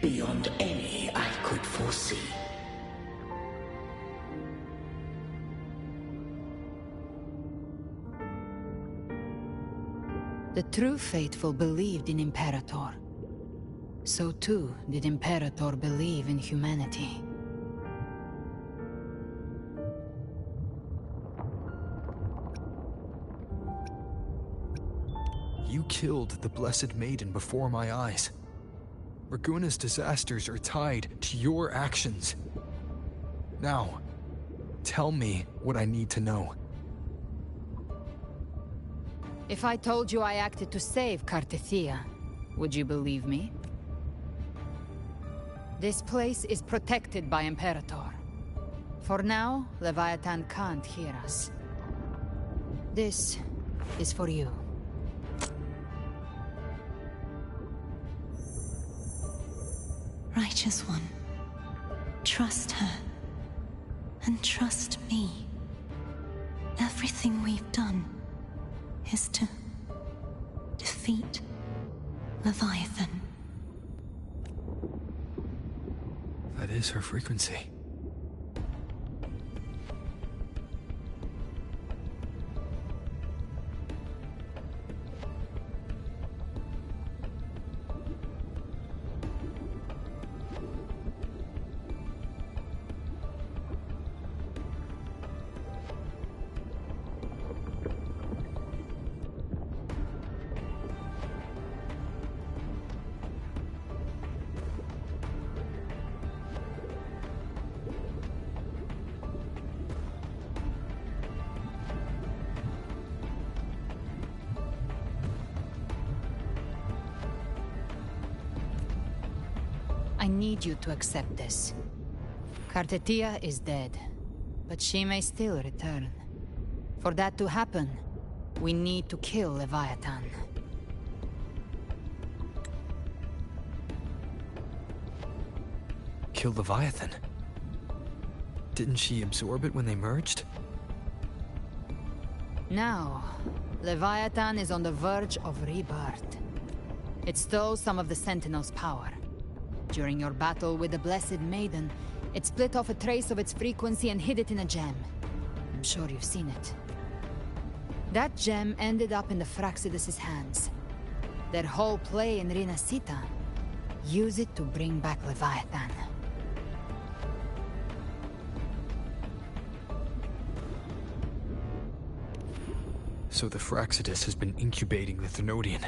beyond any I could foresee. The true faithful believed in Imperator. So too did Imperator believe in humanity. You killed the Blessed Maiden before my eyes. Raguna's disasters are tied to your actions. Now, Tell me what I need to know. If I told you I acted to save Cartithia, would you believe me? This place is protected by Imperator. For now, Leviathan can't hear us. This is for you. Righteous One, trust her. And trust me. Everything we've done is to defeat Leviathan. That is her frequency. I need you to accept this. Cartithia is dead, but she may still return. For that to happen, we need to kill Leviathan. Kill Leviathan? Didn't she absorb it when they merged? Now, Leviathan is on the verge of rebirth. It stole some of the Sentinel's power. During your battle with the Blessed Maiden, it split off a trace of its frequency and hid it in a gem. I'm sure you've seen it. That gem ended up in the Fraxidus' hands. Their whole play in Rinasita, use it to bring back Leviathan. So the Fraxidus has been incubating the Thenodian.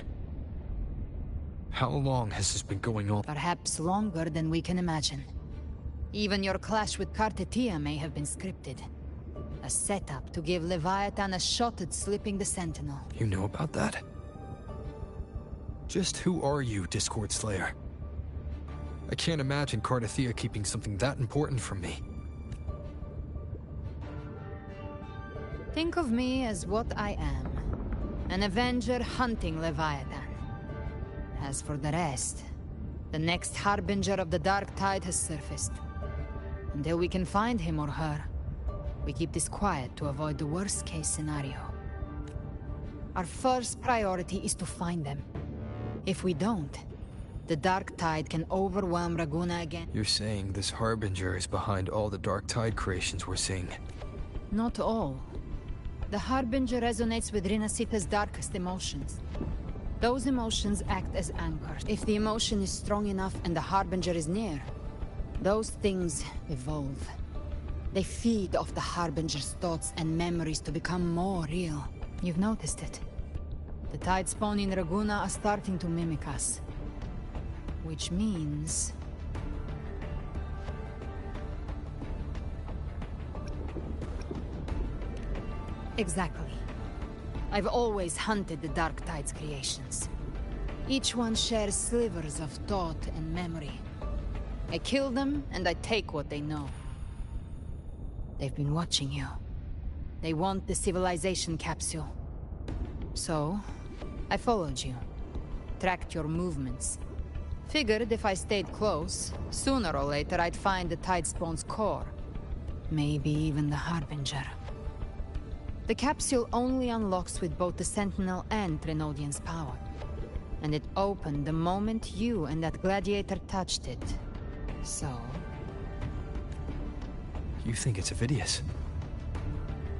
How long has this been going on? Perhaps longer than we can imagine. Even your clash with Cartithia may have been scripted. A setup to give Leviathan a shot at slipping the Sentinel. You know about that? Just who are you, Discord Slayer? I can't imagine Cartithia keeping something that important from me. Think of me as what I am. An Avenger hunting Leviathan. As for the rest, the next Harbinger of the Dark Tide has surfaced. Until we can find him or her, we keep this quiet to avoid the worst-case scenario. Our first priority is to find them. If we don't, the Dark Tide can overwhelm Raguna again. You're saying this Harbinger is behind all the Dark Tide creations we're seeing? Not all. The Harbinger resonates with Rinasita's darkest emotions. Those emotions act as anchors. If the emotion is strong enough and the Harbinger is near, those things evolve. They feed off the Harbinger's thoughts and memories to become more real. You've noticed it. The Tidespawn in Raguna are starting to mimic us. Which means... Exactly. I've always hunted the Dark Tide's creations. Each one shares slivers of thought and memory. I kill them, and I take what they know. They've been watching you. They want the civilization capsule. So, I followed you. Tracked your movements. Figured if I stayed close, sooner or later I'd find the Tidespawn's core. Maybe even the Harbinger. The capsule only unlocks with both the Sentinel and Thenodian's power. And it opened the moment you and that gladiator touched it. So... You think it's Avidius.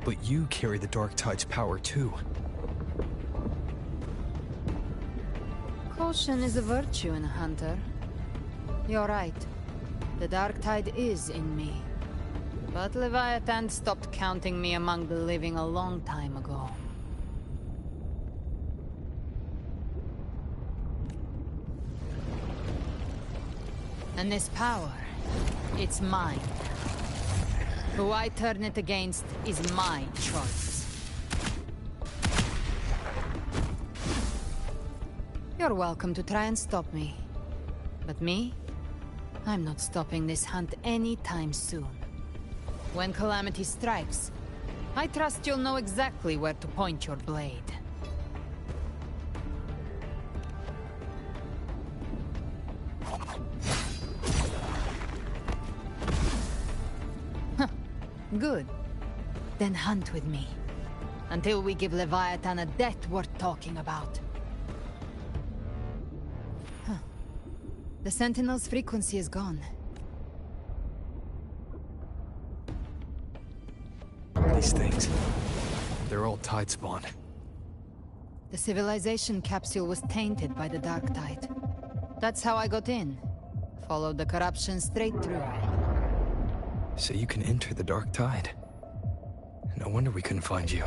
But you carry the Dark Tide's power too. Caution is a virtue in a hunter. You're right. The Dark Tide is in me. But Leviathan stopped counting me among the living a long time ago. And this power, it's mine. Who I turn it against is my choice. You're welcome to try and stop me. But me? I'm not stopping this hunt anytime soon. When calamity strikes, I trust you'll know exactly where to point your blade. Good. Then hunt with me. Until we give Leviathan a death worth talking about. The Sentinel's frequency is gone. These things... they're all tide spawn. The civilization capsule was tainted by the Dark Tide. That's how I got in. Followed the corruption straight through. So you can enter the Dark Tide. No wonder we couldn't find you.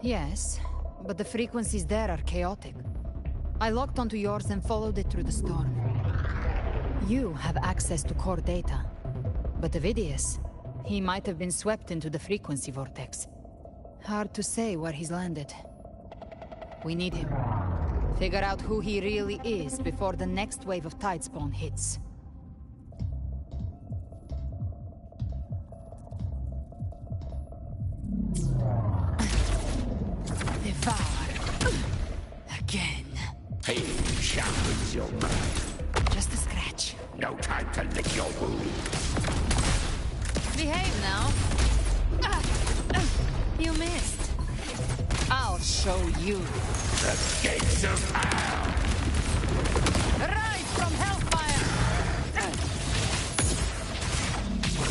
Yes, but the frequencies there are chaotic. I locked onto yours and followed it through the storm. You have access to core data. But Avidius, he might have been swept into the frequency vortex. Hard to say where he's landed. We need him. Figure out who he really is before the next wave of tide spawn hits. Devour. Again. Pain sharpens your mind. Just a scratch. No time to lick your wound. Behave now. You missed. I'll show you. The gates of hell! Rise from hellfire!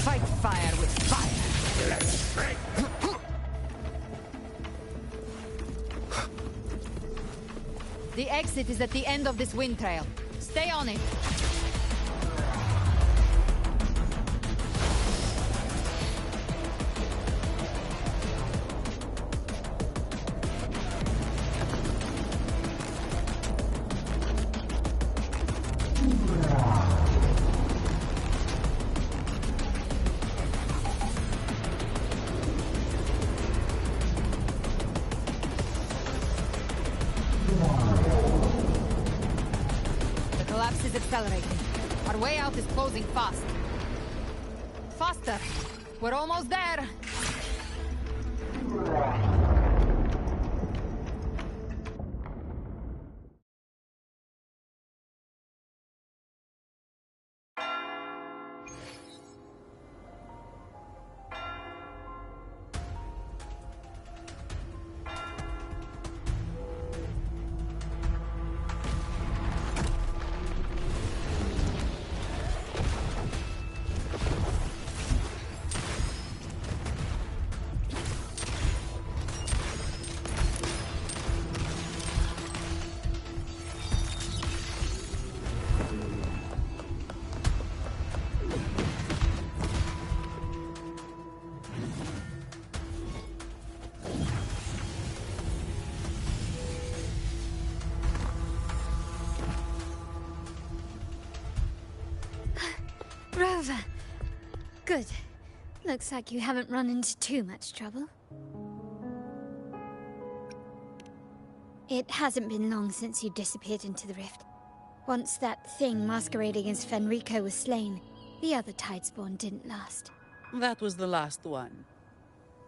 Fight fire with fire. Let's break. The exit is at the end of this wind trail. Stay on it. Accelerating. Our way out is closing fast. Faster! We're almost there! Rover! Good. Looks like you haven't run into too much trouble. It hasn't been long since you disappeared into the rift. Once that thing masquerading as Fenrico was slain, the other Tidespawn didn't last. That was the last one.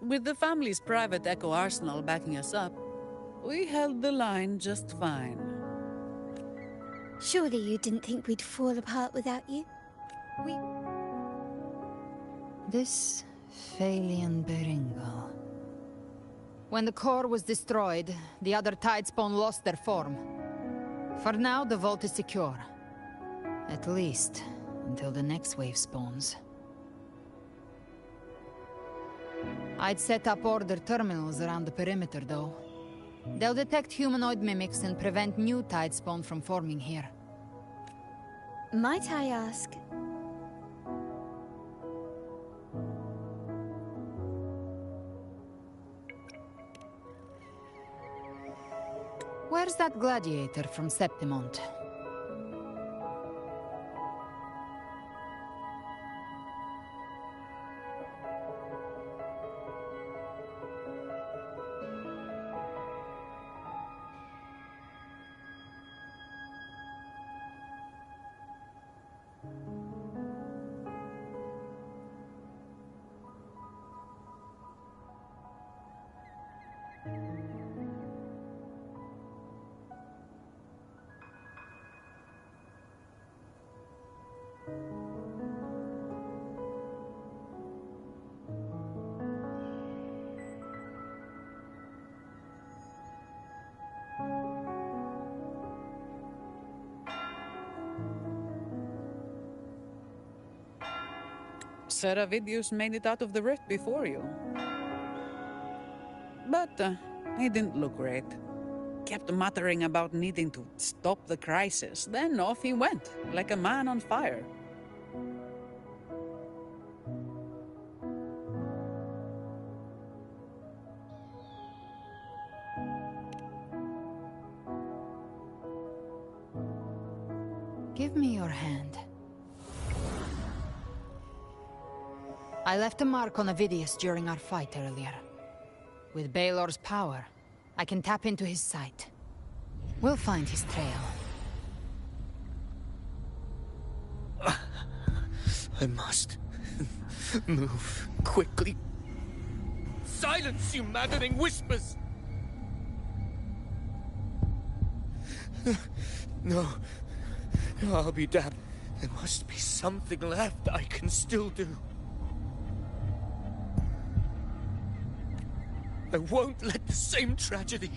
With the family's private Echo Arsenal backing us up, we held the line just fine. Surely you didn't think we'd fall apart without you? This Phalian Beringal. When the core was destroyed, the other Tidespawn lost their form. For now, the vault is secure. At least, until the next wave spawns. I'd set up order terminals around the perimeter, though. They'll detect humanoid mimics and prevent new Tidespawn from forming here. Might I ask? Where's that gladiator from Septimont? Seravidius made it out of the rift before you. But he didn't look great. Kept muttering about needing to stop the crisis. Then off he went, like a man on fire. Give me your hand. I left a mark on Avidius during our fight earlier. With Baelor's power, I can tap into his sight. We'll find his trail. I must move quickly. Silence, you maddening whispers! No, I'll be damned. There must be something left I can still do. I won't let the same tragedy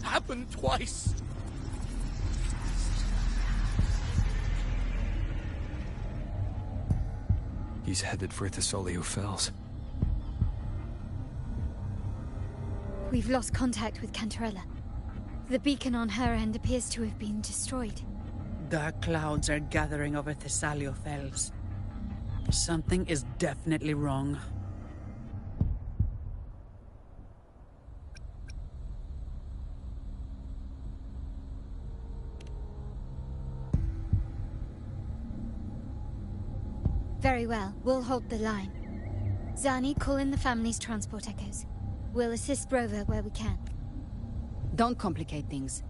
happen twice. He's headed for Thessalio Fells. We've lost contact with Cantarella. The beacon on her end appears to have been destroyed. Dark clouds are gathering over Thessalio Fells. Something is definitely wrong. Very well, we'll hold the line. Zani, call in the family's transport echoes. We'll assist Rover where we can. Don't complicate things.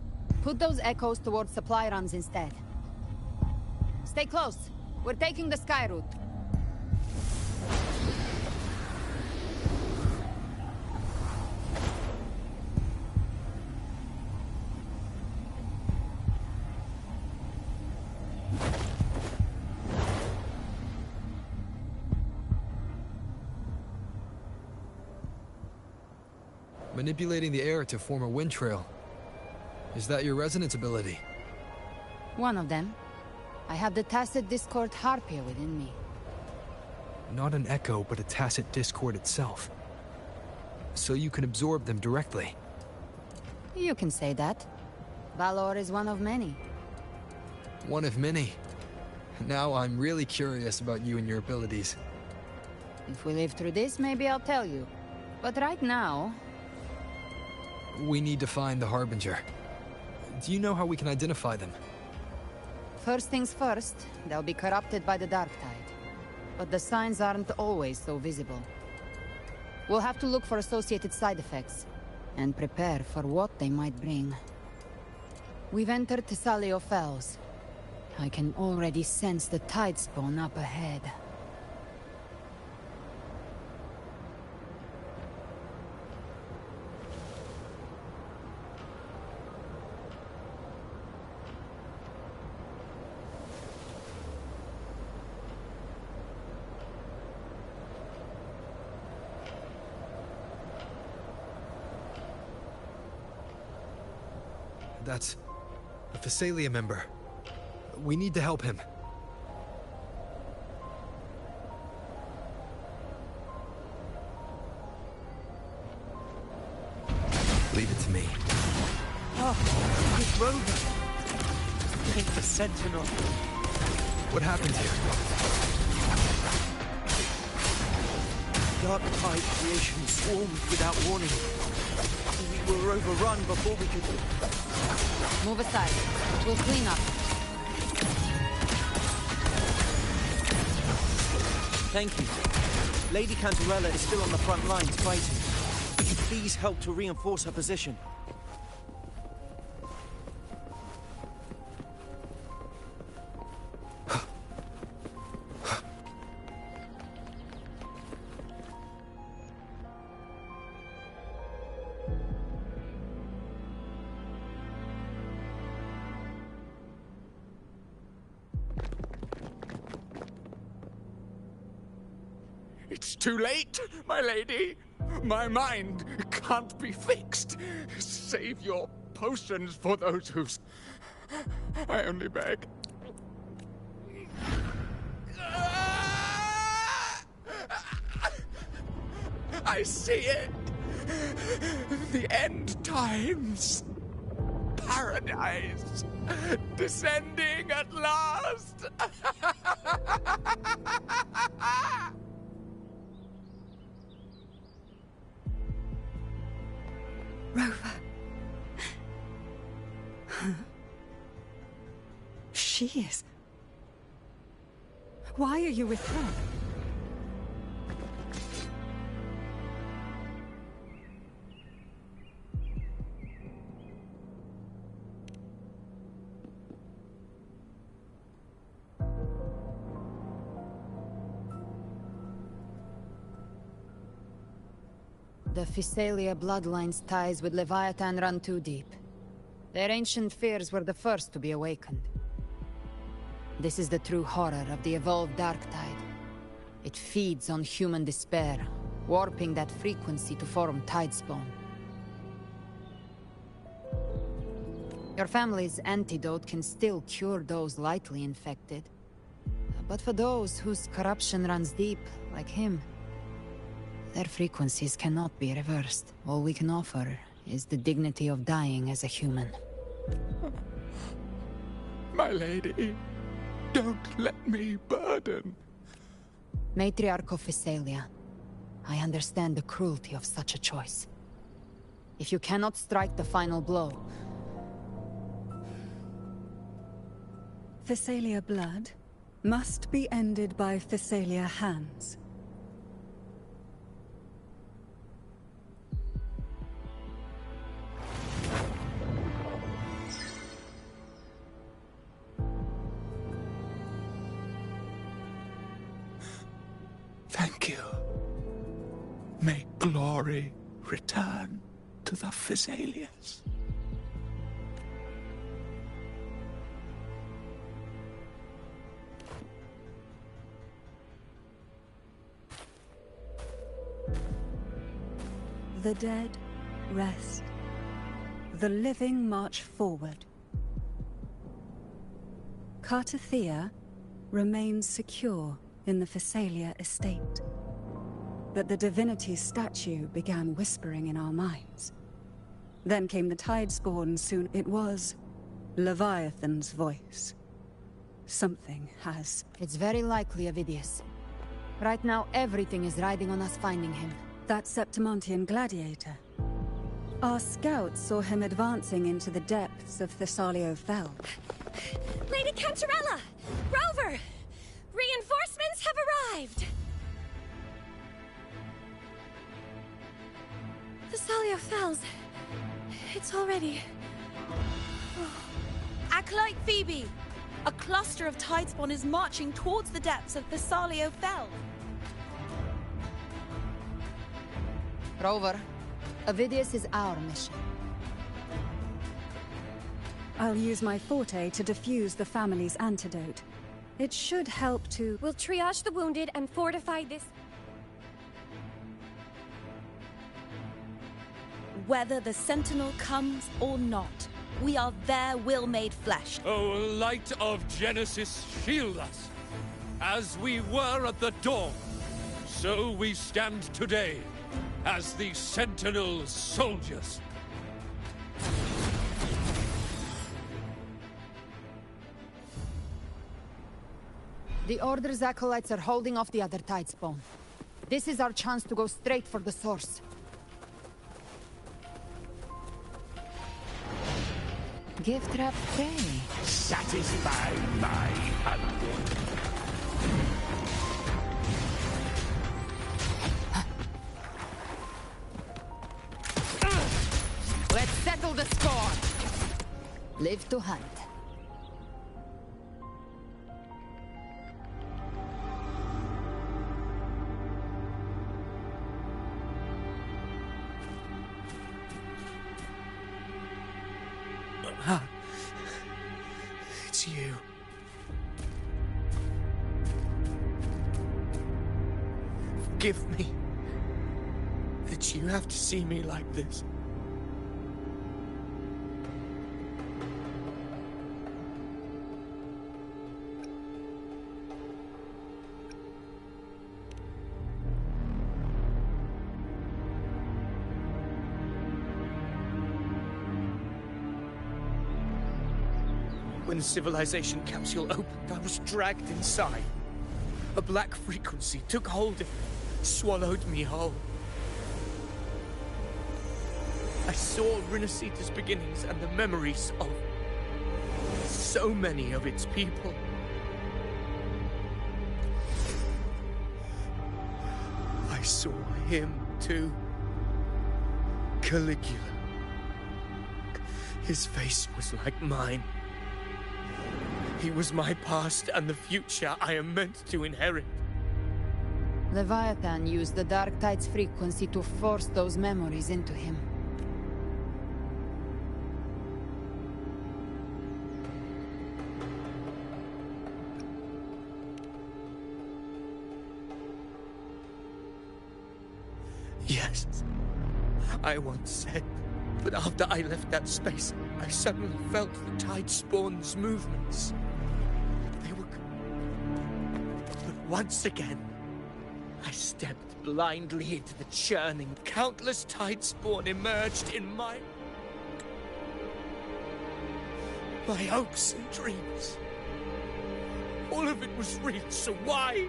Put those echoes towards supply runs instead. Stay close. We're taking the sky route. Manipulating the air to form a wind trail. Is that your resonance ability? One of them. I have the tacit discord harpia within me. Not an echo, but a tacit discord itself. So you can absorb them directly. You can say that. Valor is one of many. One of many. Now I'm really curious about you and your abilities. If we live through this, maybe I'll tell you. But right now... We need to find the Harbinger. Do you know how we can identify them? First things first, they'll be corrupted by the Dark Tide. But the signs aren't always so visible. We'll have to look for associated side effects, and prepare for what they might bring. We've entered Thessalio Fells. I can already sense the tide spawn up ahead. That's a Thessalia member. We need to help him. Leave it to me. Oh, it's Rover. Thank the Sentinel. What happened here? Dark Tide creation swarmed without warning. We were overrun before we could... Move aside. We'll clean up. Thank you. Lady Cantarella is still on the front lines fighting. Could you please help to reinforce her position? It's too late, my lady. My mind can't be fixed. Save your potions for those who's... I only beg. I see it! The end times! Paradise! Descending at last! Rover. Huh? She is. Why are you with her? The Physalia bloodline's ties with Leviathan run too deep. Their ancient fears were the first to be awakened. This is the true horror of the evolved Dark Tide. It feeds on human despair, warping that frequency to form Tidespawn. Your family's antidote can still cure those lightly infected. But for those whose corruption runs deep, like him, their frequencies cannot be reversed. All we can offer is the dignity of dying as a human. My lady, don't let me burden. Matriarch of Physalia, I understand the cruelty of such a choice. If you cannot strike the final blow... Physalia blood must be ended by Physalia hands. Thank you. May glory return to the Physalians. The dead rest. The living march forward. Cartathea remains secure in the Physalia estate. But the divinity's statue began whispering in our minds. Then came the Tidespawn soon. It was Leviathan's voice. Something has... It's very likely, Avidius. Right now, everything is riding on us finding him. That Septimontian gladiator. Our scouts saw him advancing into the depths of Thessalio Fell. Lady Cantarella! Rover! Reinforcements have arrived! Thessalio Fells. It's already... Acolyte Phoebe! A cluster of Tidespawn is marching towards the depths of Thessalio Fell. Rover, Avidius is our mission. I'll use my forte to defuse the family's antidote. It should help to... We'll triage the wounded and fortify this... Whether the Sentinel comes or not, we are their will made flesh. O light of Genesis, shield us! As we were at the dawn, so we stand today, as the Sentinel soldiers. The Order's acolytes are holding off the other Tidespawn. This is our chance to go straight for the source. Gift wrap prey. Satisfy my hunger. Let's settle the score! Live to hunt. It's you. Forgive me that you have to see me like this. When the civilization capsule opened, I was dragged inside. A black frequency took hold of me, swallowed me whole. I saw Renacita's beginnings and the memories of so many of its people. I saw him too. Caligula. His face was like mine. He was my past and the future I am meant to inherit. Leviathan used the Dark Tide's frequency to force those memories into him. Yes, I once said, but after I left that space, I suddenly felt the Tide Spawn's movements. They were... But once again, I stepped blindly into the churning. Countless Tide Spawn emerged in my hopes and dreams. All of it was real, so why?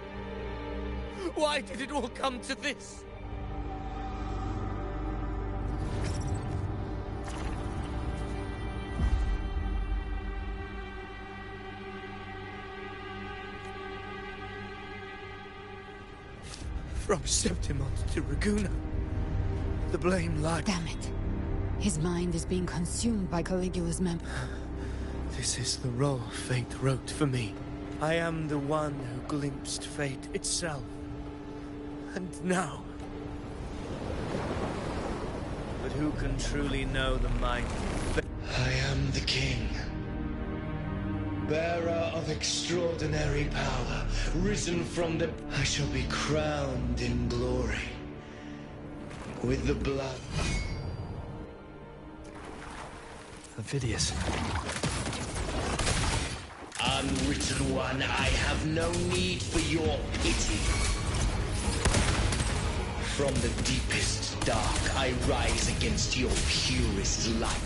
Why did it all come to this? From Septimont to Raguna, the blame lied. Damn it. His mind is being consumed by Caligula's memory. This is the role fate wrote for me. I am the one who glimpsed fate itself. And now... But who can truly know the mind of fate? I am the king. Bearer of extraordinary power, risen from the... I shall be crowned in glory. With the blood. Avidius. Unwritten one, I have no need for your pity. From the deepest dark, I rise against your purest light.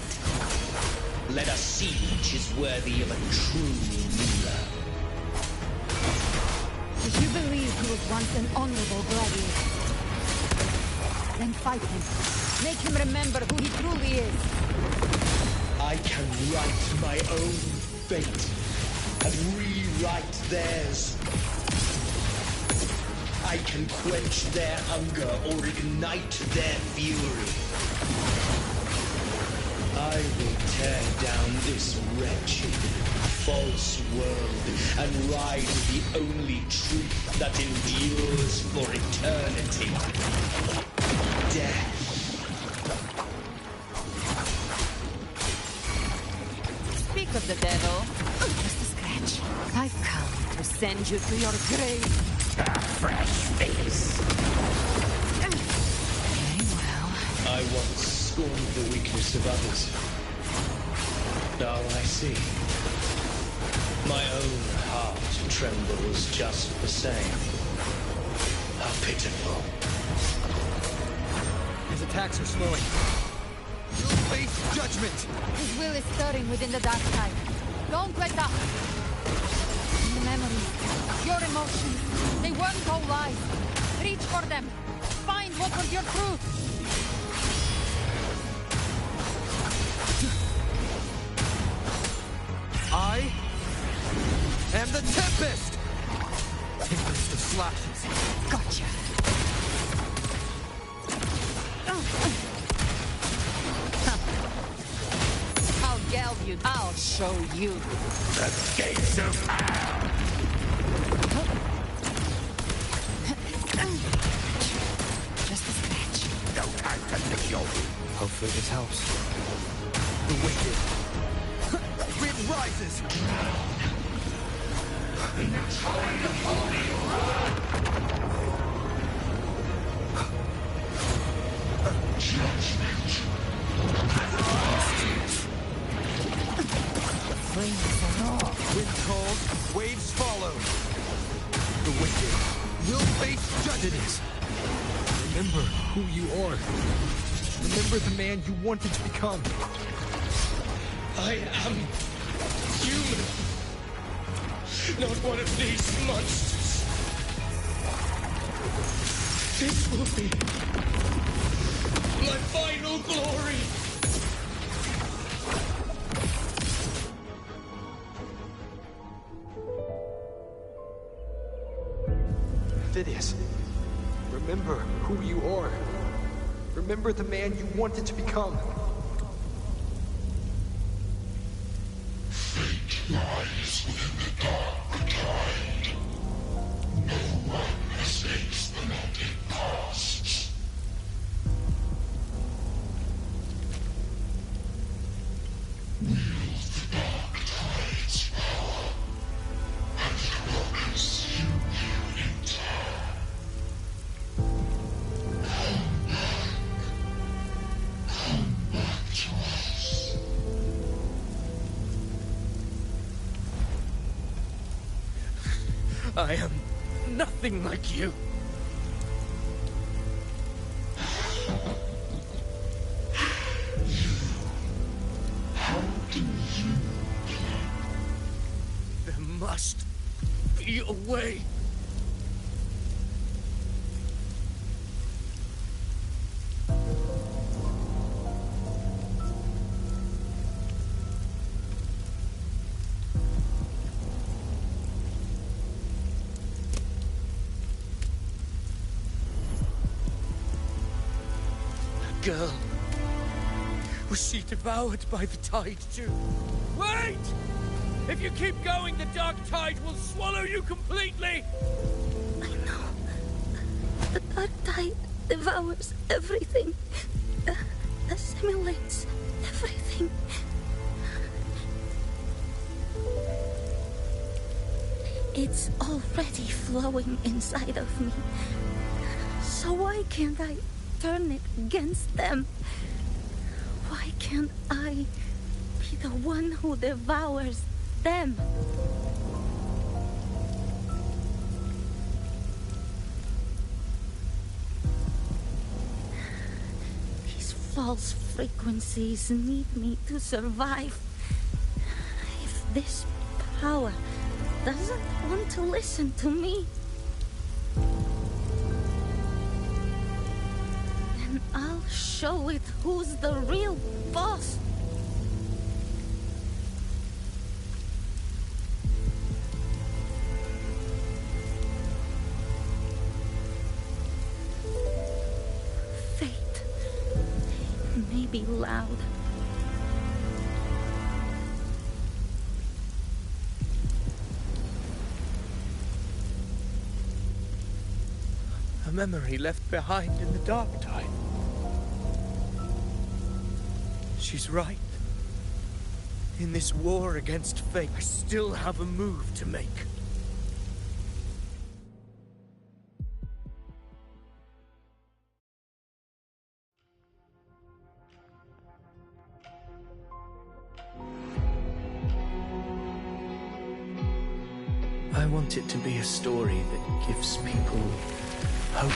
Let us see which is worthy of a true ruler. If you believe he was once an honorable gladiator, then fight him. Make him remember who he truly is. I can write my own fate and rewrite theirs. I can quench their hunger or ignite their fury. I will tear down this wretched, false world and ride the only truth that endures for eternity. Death. Speak of the devil. Just a scratch. I've come to send you to your grave. A fresh face. Very well. I once scorned the weakness of others. Now I see. My own heart trembles just the same. How pitiful. His attacks are slowing. You'll face judgment! His will is stirring within the Dark Tide. Don't let up! Your memories, your emotions, they weren't all lies. Reach for them. Find what was your truth. I am the Tempest! Tempest of slashes. Gotcha. I'll gelb you. I'll show you. The gates of hell! Just a scratch. No time to lick your... Hopefully this helps. The wicked. Wind rises! Judgment. Flames are raw. Wind calls, waves follow. The wicked will face judgment. Remember who you are. Remember the man you wanted to become. I am human. Not one of these monsters. This will be my final glory. Phidias, remember who you are. Remember the man you wanted to become. Fate lies within the dark tide. No one escapes the net it casts. Wield the dark tide's power, and it will consume you in turn. Come back to us. I am nothing like you. How do you plan? There must be a way. Girl. Was she devoured by the tide too? Wait! If you keep going, the dark tide will swallow you completely! I know. The dark tide devours everything. Assimilates everything. It's already flowing inside of me. So why can't I turn it against them? Why can't I be the one who devours them? These false frequencies need me to survive. If this power doesn't want to listen to me, then I'll show it who's the real boss. Fate may be loud. A memory left behind in the dark tide. She's right. In this war against fate, I still have a move to make. I want it to be a story that gives people hope.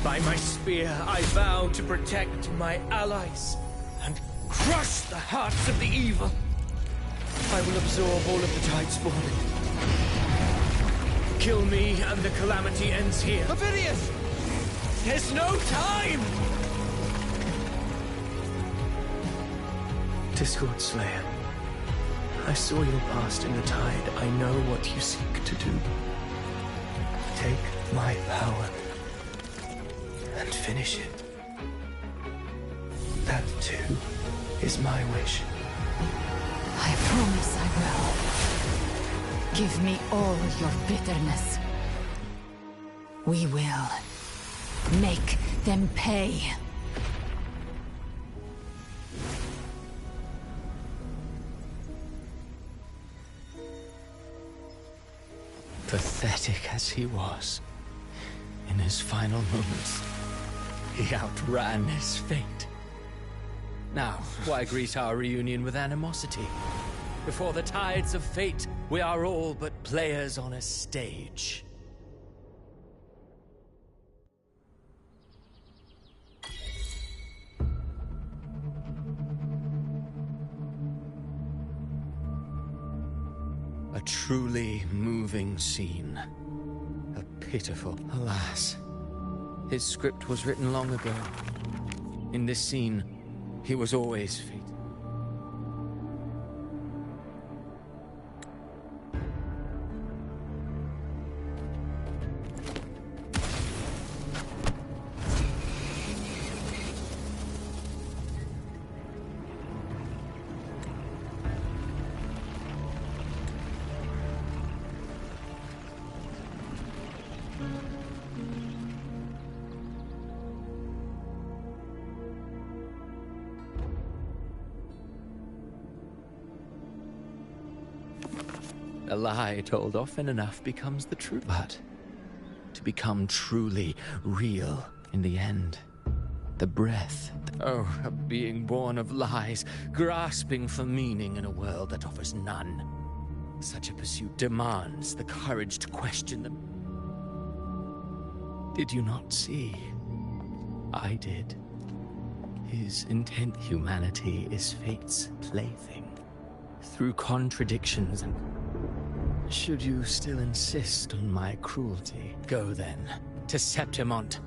By my spear, I vow to protect my allies and crush the hearts of the evil. I will absorb all of the tide's spawn. Kill me and the calamity ends here. Phidias! There's no time! Discord Slayer, I saw your past in the tide. I know what you seek to do. Take my power and finish it. That, too, is my wish. I promise I will. Give me all your bitterness. We will make them pay. Pathetic as he was, in his final moments, he outran his fate. Now, why greet our reunion with animosity? Before the tides of fate, we are all but players on a stage. A truly moving scene. A pitiful, alas. His script was written long ago. In this scene, he was always fated. A lie told often enough becomes the truth. But to become truly real in the end, the breath. Oh, a being born of lies, grasping for meaning in a world that offers none. Such a pursuit demands the courage to question them. Did you not see? I did. His intent. Humanity is fate's plaything. Through contradictions and... Should you still insist on my cruelty? Go then, to Septimont.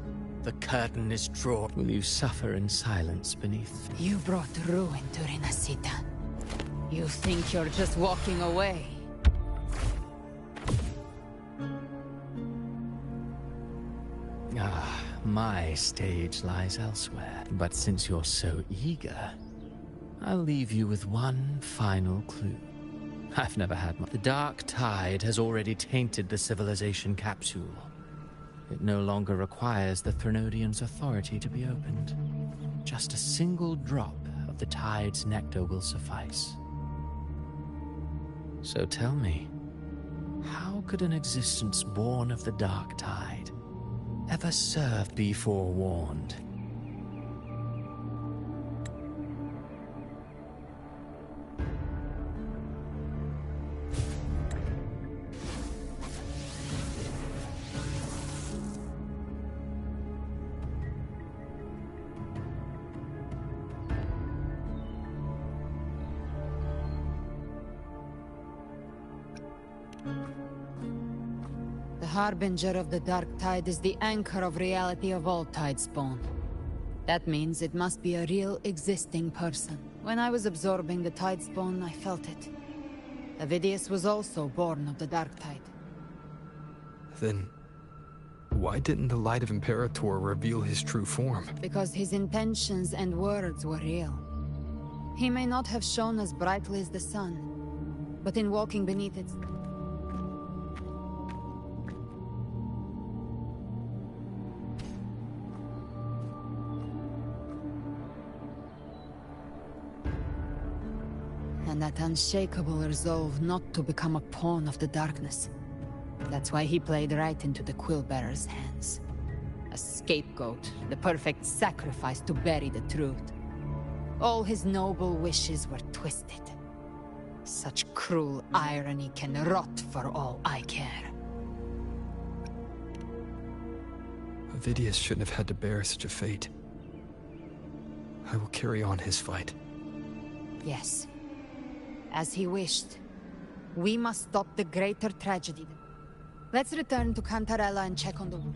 The curtain is drawn. Will you suffer in silence beneath? You brought ruin to Renacita. You think you're just walking away? Ah, my stage lies elsewhere. But since you're so eager, I'll leave you with one final clue. I've never had much. The dark tide has already tainted the civilization capsule. It no longer requires the Threnodians' authority to be opened. Just a single drop of the tide's nectar will suffice. So tell me, how could an existence born of the dark tide ever serve be forewarned? The Harbinger of the Dark Tide is the anchor of reality of all Tidespawn. That means it must be a real, existing person. When I was absorbing the Tidespawn, I felt it. Avidius was also born of the Dark Tide. Then... why didn't the Light of Imperator reveal his true form? Because his intentions and words were real. He may not have shone as brightly as the sun, but in walking beneath its... and that unshakable resolve not to become a pawn of the darkness. That's why he played right into the Quillbearer's hands. A scapegoat, the perfect sacrifice to bury the truth. All his noble wishes were twisted. Such cruel irony can rot for all I care. Avidius shouldn't have had to bear such a fate. I will carry on his fight. Yes. As he wished. We must stop the greater tragedy. Let's return to Cantarella and check on the wound.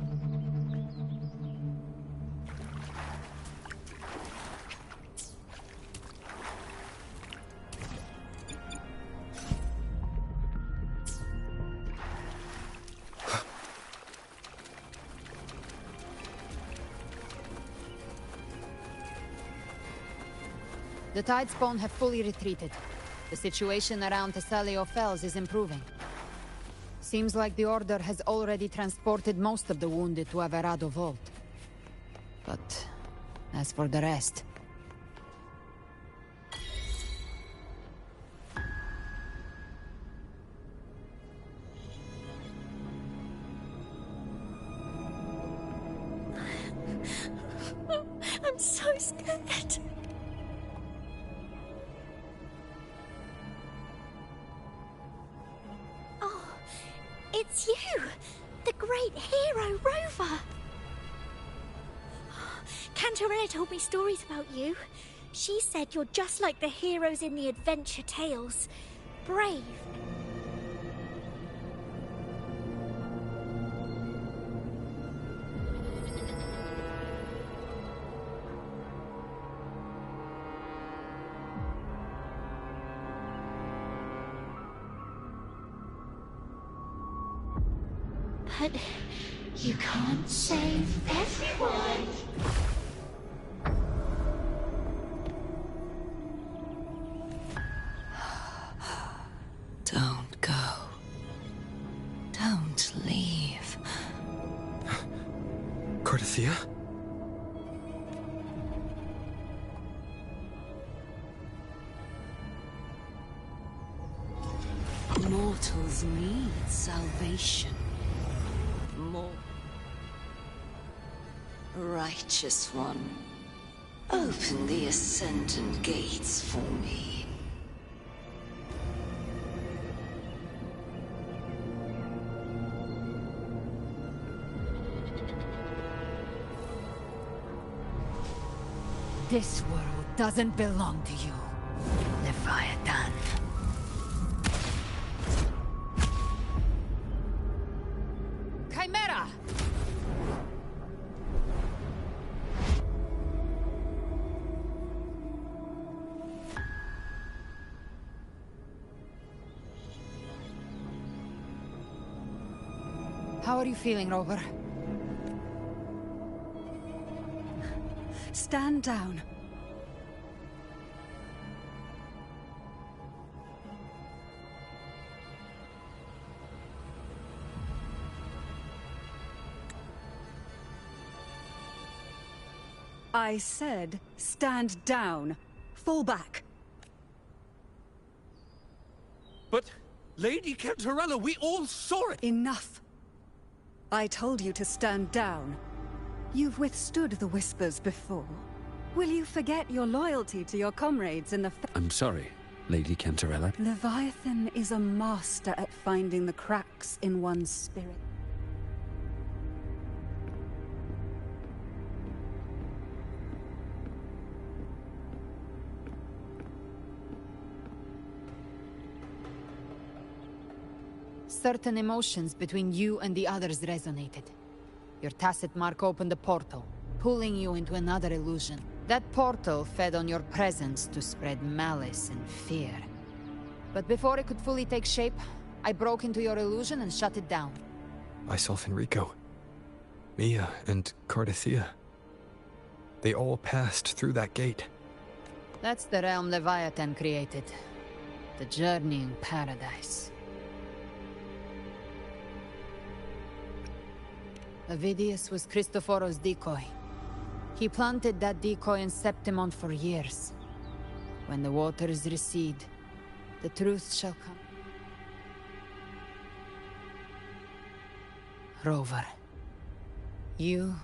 The Tidespawn have fully retreated. The situation around Thessalio Fells is improving. Seems like the Order has already transported most of the wounded to Averado Vault. But as for the rest... I'm so scared. Oh, it's you! The great hero, Rover! Cantarella told me stories about you. She said you're just like the heroes in the adventure tales. Brave, But you can't save everyone. Don't go. Don't leave. Cardathia? Mortals need salvation. More. Righteous one, open the Ascendant gates for me. This world doesn't belong to you, Leviathan. Chimera! How are you feeling, Rover? Stand down. I said, stand down. Fall back. But, Lady Cantarella, we all saw it! Enough. I told you to stand down. You've withstood the whispers before. Will you forget your loyalty to your comrades in the... I'm sorry, Lady Cantarella. Leviathan is a master at finding the cracks in one's spirit. Certain emotions between you and the others resonated. Your tacit mark opened a portal, pulling you into another illusion. That portal fed on your presence to spread malice and fear. But before it could fully take shape, I broke into your illusion and shut it down. I saw Fenrico, Mia, and Cardathia. They all passed through that gate. That's the realm Leviathan created. The journeying paradise. Avidius was Cristoforo's decoy. He planted that decoy in Septimont for years. When the waters recede, the truth shall come. Rover, you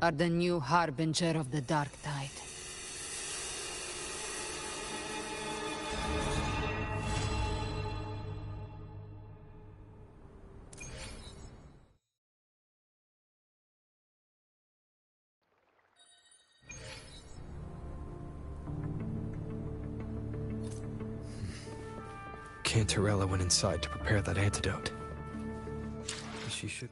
are the new harbinger of the Dark Tide. Cantarella went inside to prepare that antidote. She should...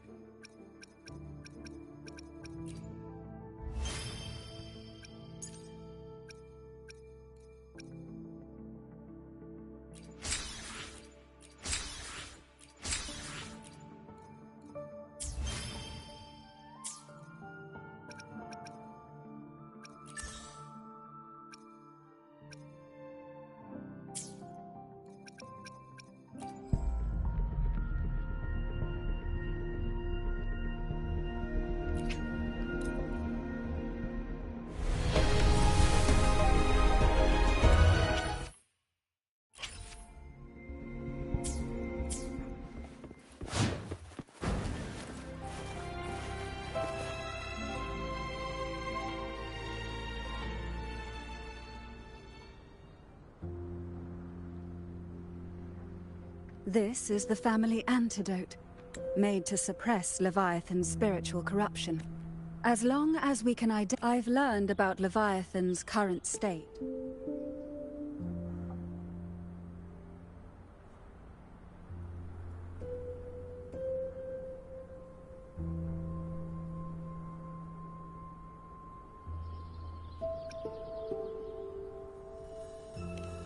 This is the family antidote, made to suppress Leviathan's spiritual corruption. As long as we can I've learned about Leviathan's current state.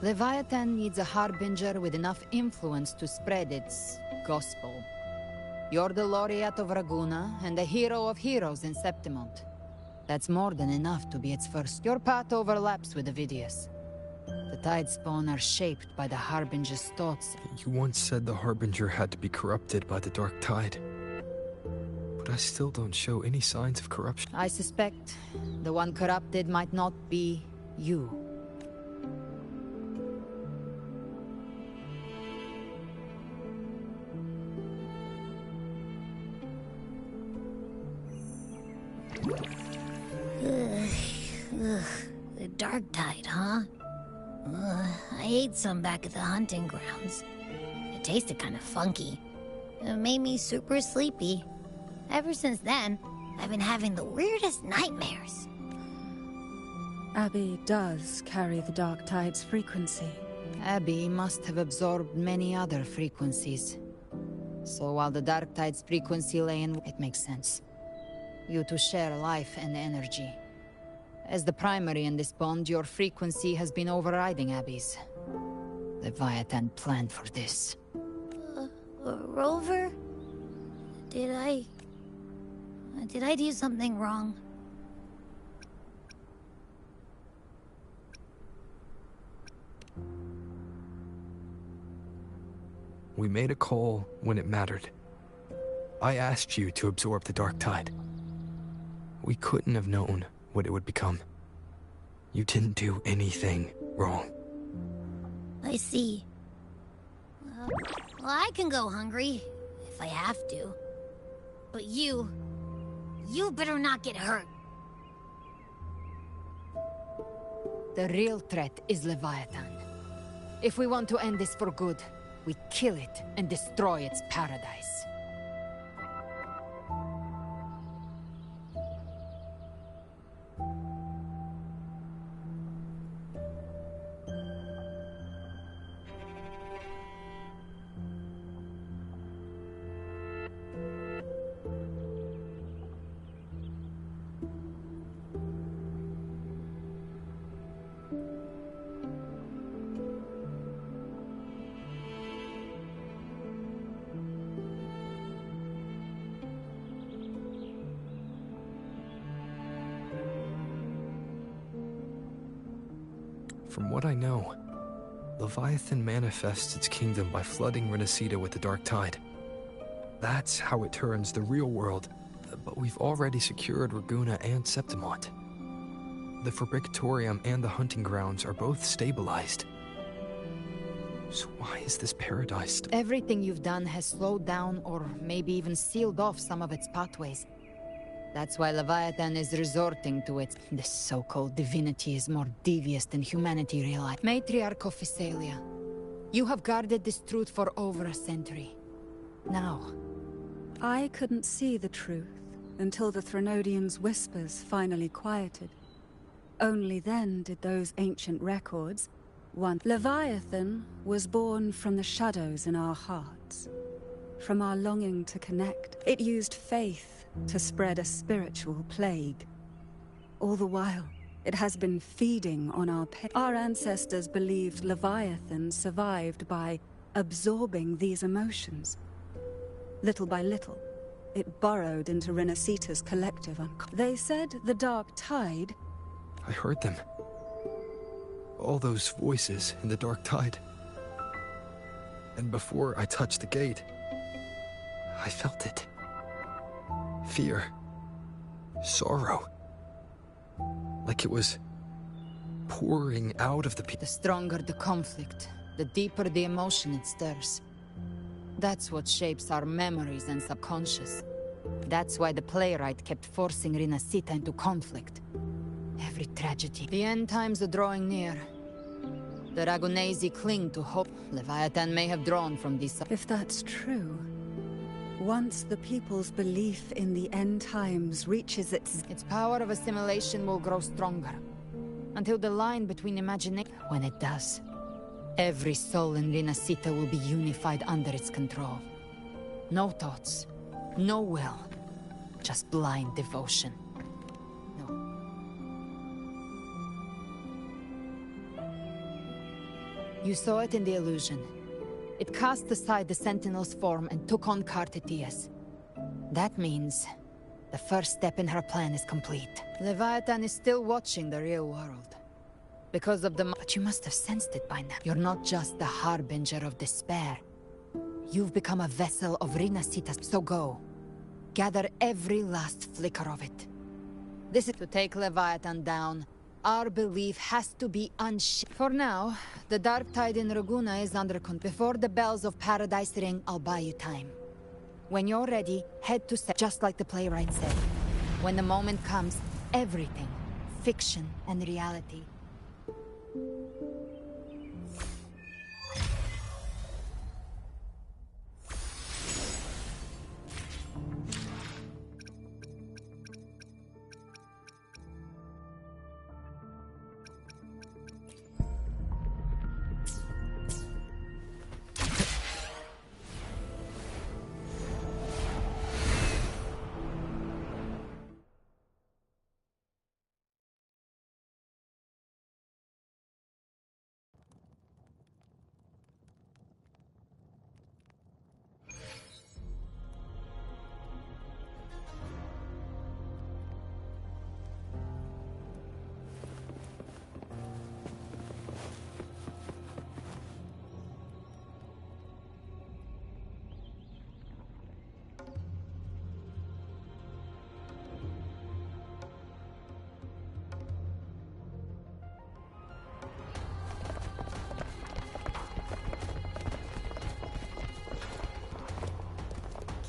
Leviathan needs a harbinger with enough influence to spread its gospel. You're the laureate of Raguna, and the hero of heroes in Septimont. That's more than enough to be its first. Your path overlaps with Avidius. The Tidespawn are shaped by the Harbinger's thoughts. You once said the Harbinger had to be corrupted by the Dark Tide. But I still don't show any signs of corruption. I suspect the one corrupted might not be you. The Dark Tide, huh? I ate some back at the hunting grounds. It tasted kind of funky. It made me super sleepy. Ever since then, I've been having the weirdest nightmares. Abby does carry the Dark Tide's frequency. Abby must have absorbed many other frequencies. So while the Dark Tide's frequency lay in... it makes sense. You two share life and energy. As the primary in this bond, your frequency has been overriding Abby's. Leviathan planned for this. Rover? Did I do something wrong? We made a call when it mattered. I asked you to absorb the Dark Tide. We couldn't have known what it would become. You didn't do anything wrong. I see. Well, I can go hungry, if I have to. But you better not get hurt. The real threat is Leviathan. If we want to end this for good, we kill it and destroy its paradise. From what I know, Leviathan manifests its kingdom by flooding Renacita with the Dark Tide. That's how it turns the real world, but we've already secured Raguna and Septimont. The Fabricatorium and the hunting grounds are both stabilized. So why is this paradise? Everything you've done has slowed down or maybe even sealed off some of its pathways. That's why Leviathan is resorting to it. This so-called divinity is more devious than humanity realized. Matriarch of Physalia, you have guarded this truth for over a century. Now, I couldn't see the truth until the Threnodians' whispers finally quieted. Only then did those ancient records... Leviathan was born from the shadows in our hearts. From our longing to connect. It used faith to spread a spiritual plague. All the while, it has been feeding on our pain. Our ancestors believed Leviathan survived by absorbing these emotions. Little by little, it burrowed into Renacita's collective unconscious. They said the Dark Tide... I heard them. All those voices in the Dark Tide. And before I touched the gate, I felt it. Fear. Sorrow. Like it was pouring out of the people. The stronger the conflict, the deeper the emotion it stirs. That's what shapes our memories and subconscious. That's why the playwright kept forcing Renacita into conflict. Every tragedy. The end times are drawing near. The Ragunesi cling to hope. Leviathan may have drawn from these... If that's true, once the people's belief in the end times reaches its power of assimilation will grow stronger. Until the line between imagination... When it does, every soul in Renacita will be unified under its control. No thoughts, no will, just blind devotion. You saw it in the illusion. It cast aside the Sentinel's form and took on Cartetius. That means the first step in her plan is complete. Leviathan is still watching the real world. Because of the... But you must have sensed it by now. You're not just the harbinger of despair. You've become a vessel of Renacita's. So go. Gather every last flicker of it. This is to take Leviathan down. Our belief has to be unshaken. For now, the dark tide in Raguna is under control. Before the bells of Paradise ring, I'll buy you time. When you're ready, head to set, just like the playwright said. When the moment comes, everything, fiction and reality,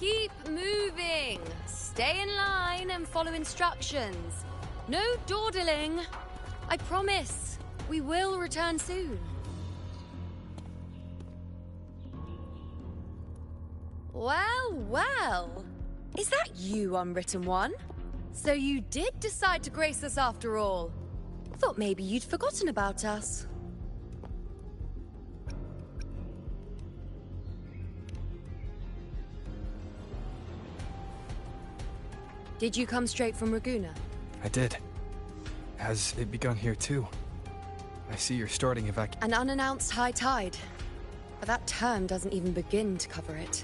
Keep moving! Stay in line and follow instructions. No dawdling. I promise, we will return soon. Well, well. Is that you, Unwritten One? So you did decide to grace us after all. Thought maybe you'd forgotten about us. Did you come straight from Raguna? I did. Has it begun here too? I see you're starting An unannounced high tide. But that term doesn't even begin to cover it.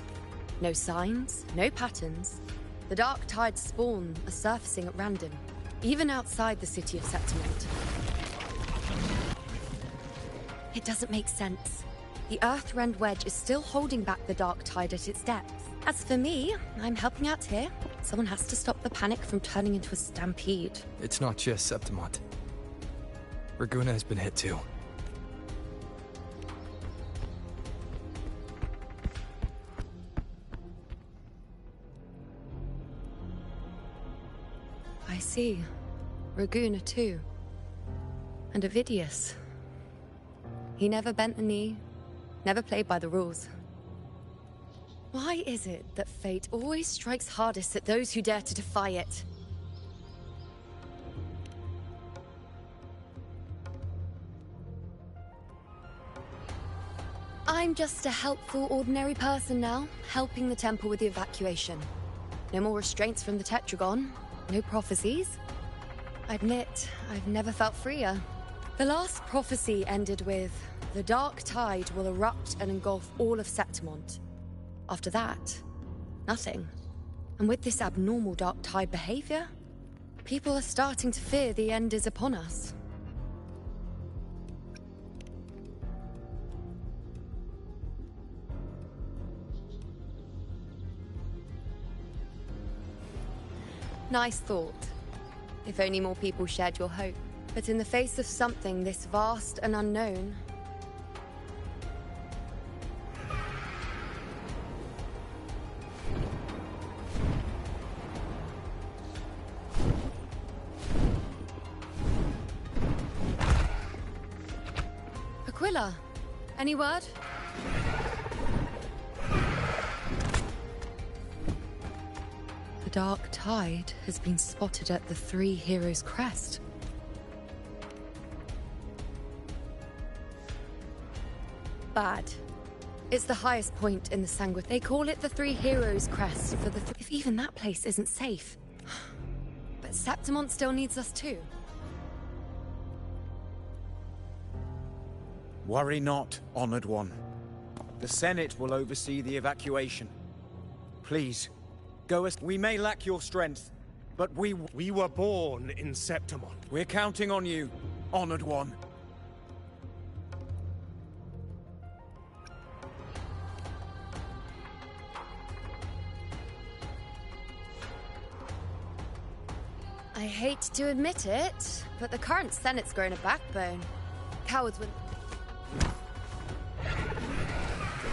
No signs, no patterns. The dark tide's spawn are surfacing at random, even outside the city of Septimont. It doesn't make sense. The Earthrend Wedge is still holding back the dark tide at its depths. As for me, I'm helping out here. Someone has to stop the panic from turning into a stampede. It's not just Septimont. Raguna has been hit too. I see. Raguna too. And Ovidius. He never bent the knee, never played by the rules. Why is it that fate always strikes hardest at those who dare to defy it? I'm just a helpful, ordinary person now, helping the temple with the evacuation. No more restraints from the Tetragon, no prophecies. I admit, I've never felt freer. The last prophecy ended with, the dark tide will erupt and engulf all of Septimont. After that, nothing. And with this abnormal dark tide behavior, people are starting to fear the end is upon us. Nice thought. If only more people shared your hope. But in the face of something this vast and unknown, Aquila, any word? The dark tide has been spotted at the Three Heroes' Crest. Bad. It's the highest point in the Sanguine. They call it the Three Heroes' Crest for the... If even that place isn't safe. But Septimont still needs us too. Worry not, Honored One. The Senate will oversee the evacuation. Please, Go as we may lack your strength, but we were born in Septimon. We're counting on you, honored one. I hate to admit it, but the current Senate's grown a backbone. Cowards would...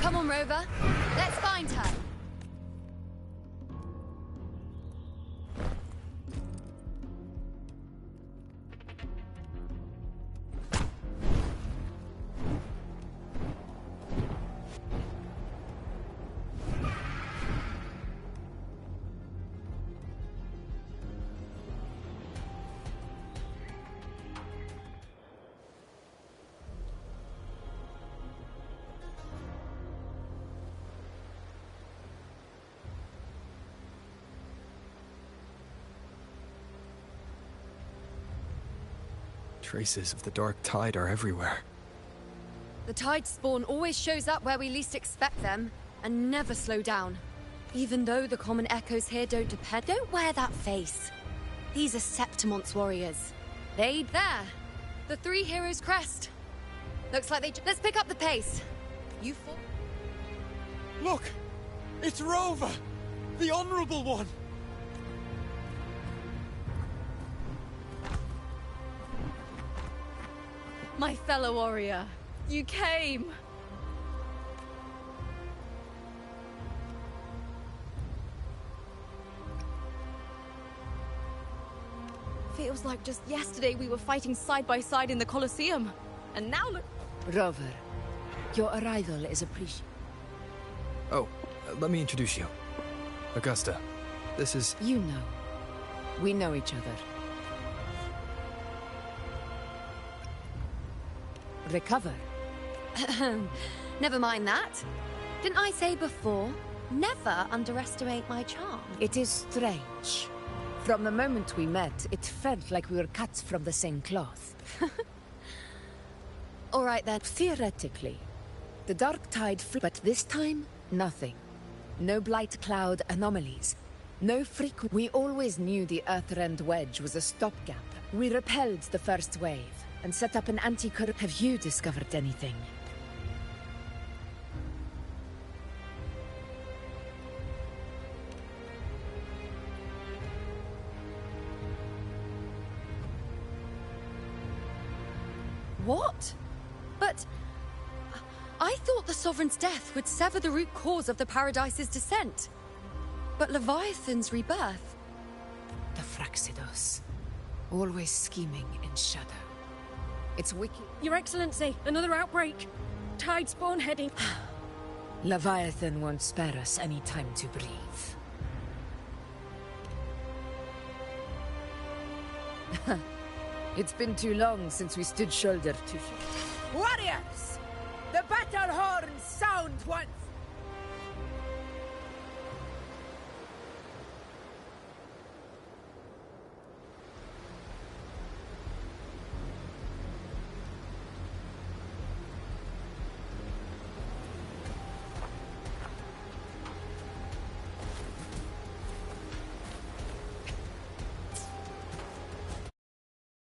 Come on, Rover. Let's find her. Traces of the dark tide are everywhere. The tide spawn always shows up where we least expect them, and never slow down. Even though the common echoes here don't depend... Don't wear that face. These are Septimon's warriors. They'd there. The three heroes' crest. Looks like they... Let's pick up the pace. You four... Look! It's Rover! The Honorable One! My fellow warrior, you came! Feels like just yesterday we were fighting side by side in the Colosseum. And now look... Rover, your arrival is appreciated. Oh, let me introduce you. Augusta, this is... You know. We know each other. Recover. Never mind that. Didn't I say before, never underestimate my charm? It is strange. From the moment we met, it felt like we were cut from the same cloth. All right then. Theoretically, the dark tide but this time, nothing. No blight cloud anomalies. No frequent... We always knew the Earthrend Wedge was a stopgap. We repelled the first wave and set up an anti-cur... Have you discovered anything? What? But... I thought the Sovereign's death would sever the root cause of the Paradise's descent. But Leviathan's rebirth... The Fraxidos. Always scheming in shadow. It's wicked. Your Excellency, another outbreak. Tide spawn heading. Leviathan won't spare us any time to breathe. It's been too long since we stood shoulder to shoulder. Warriors! The battle horns sound once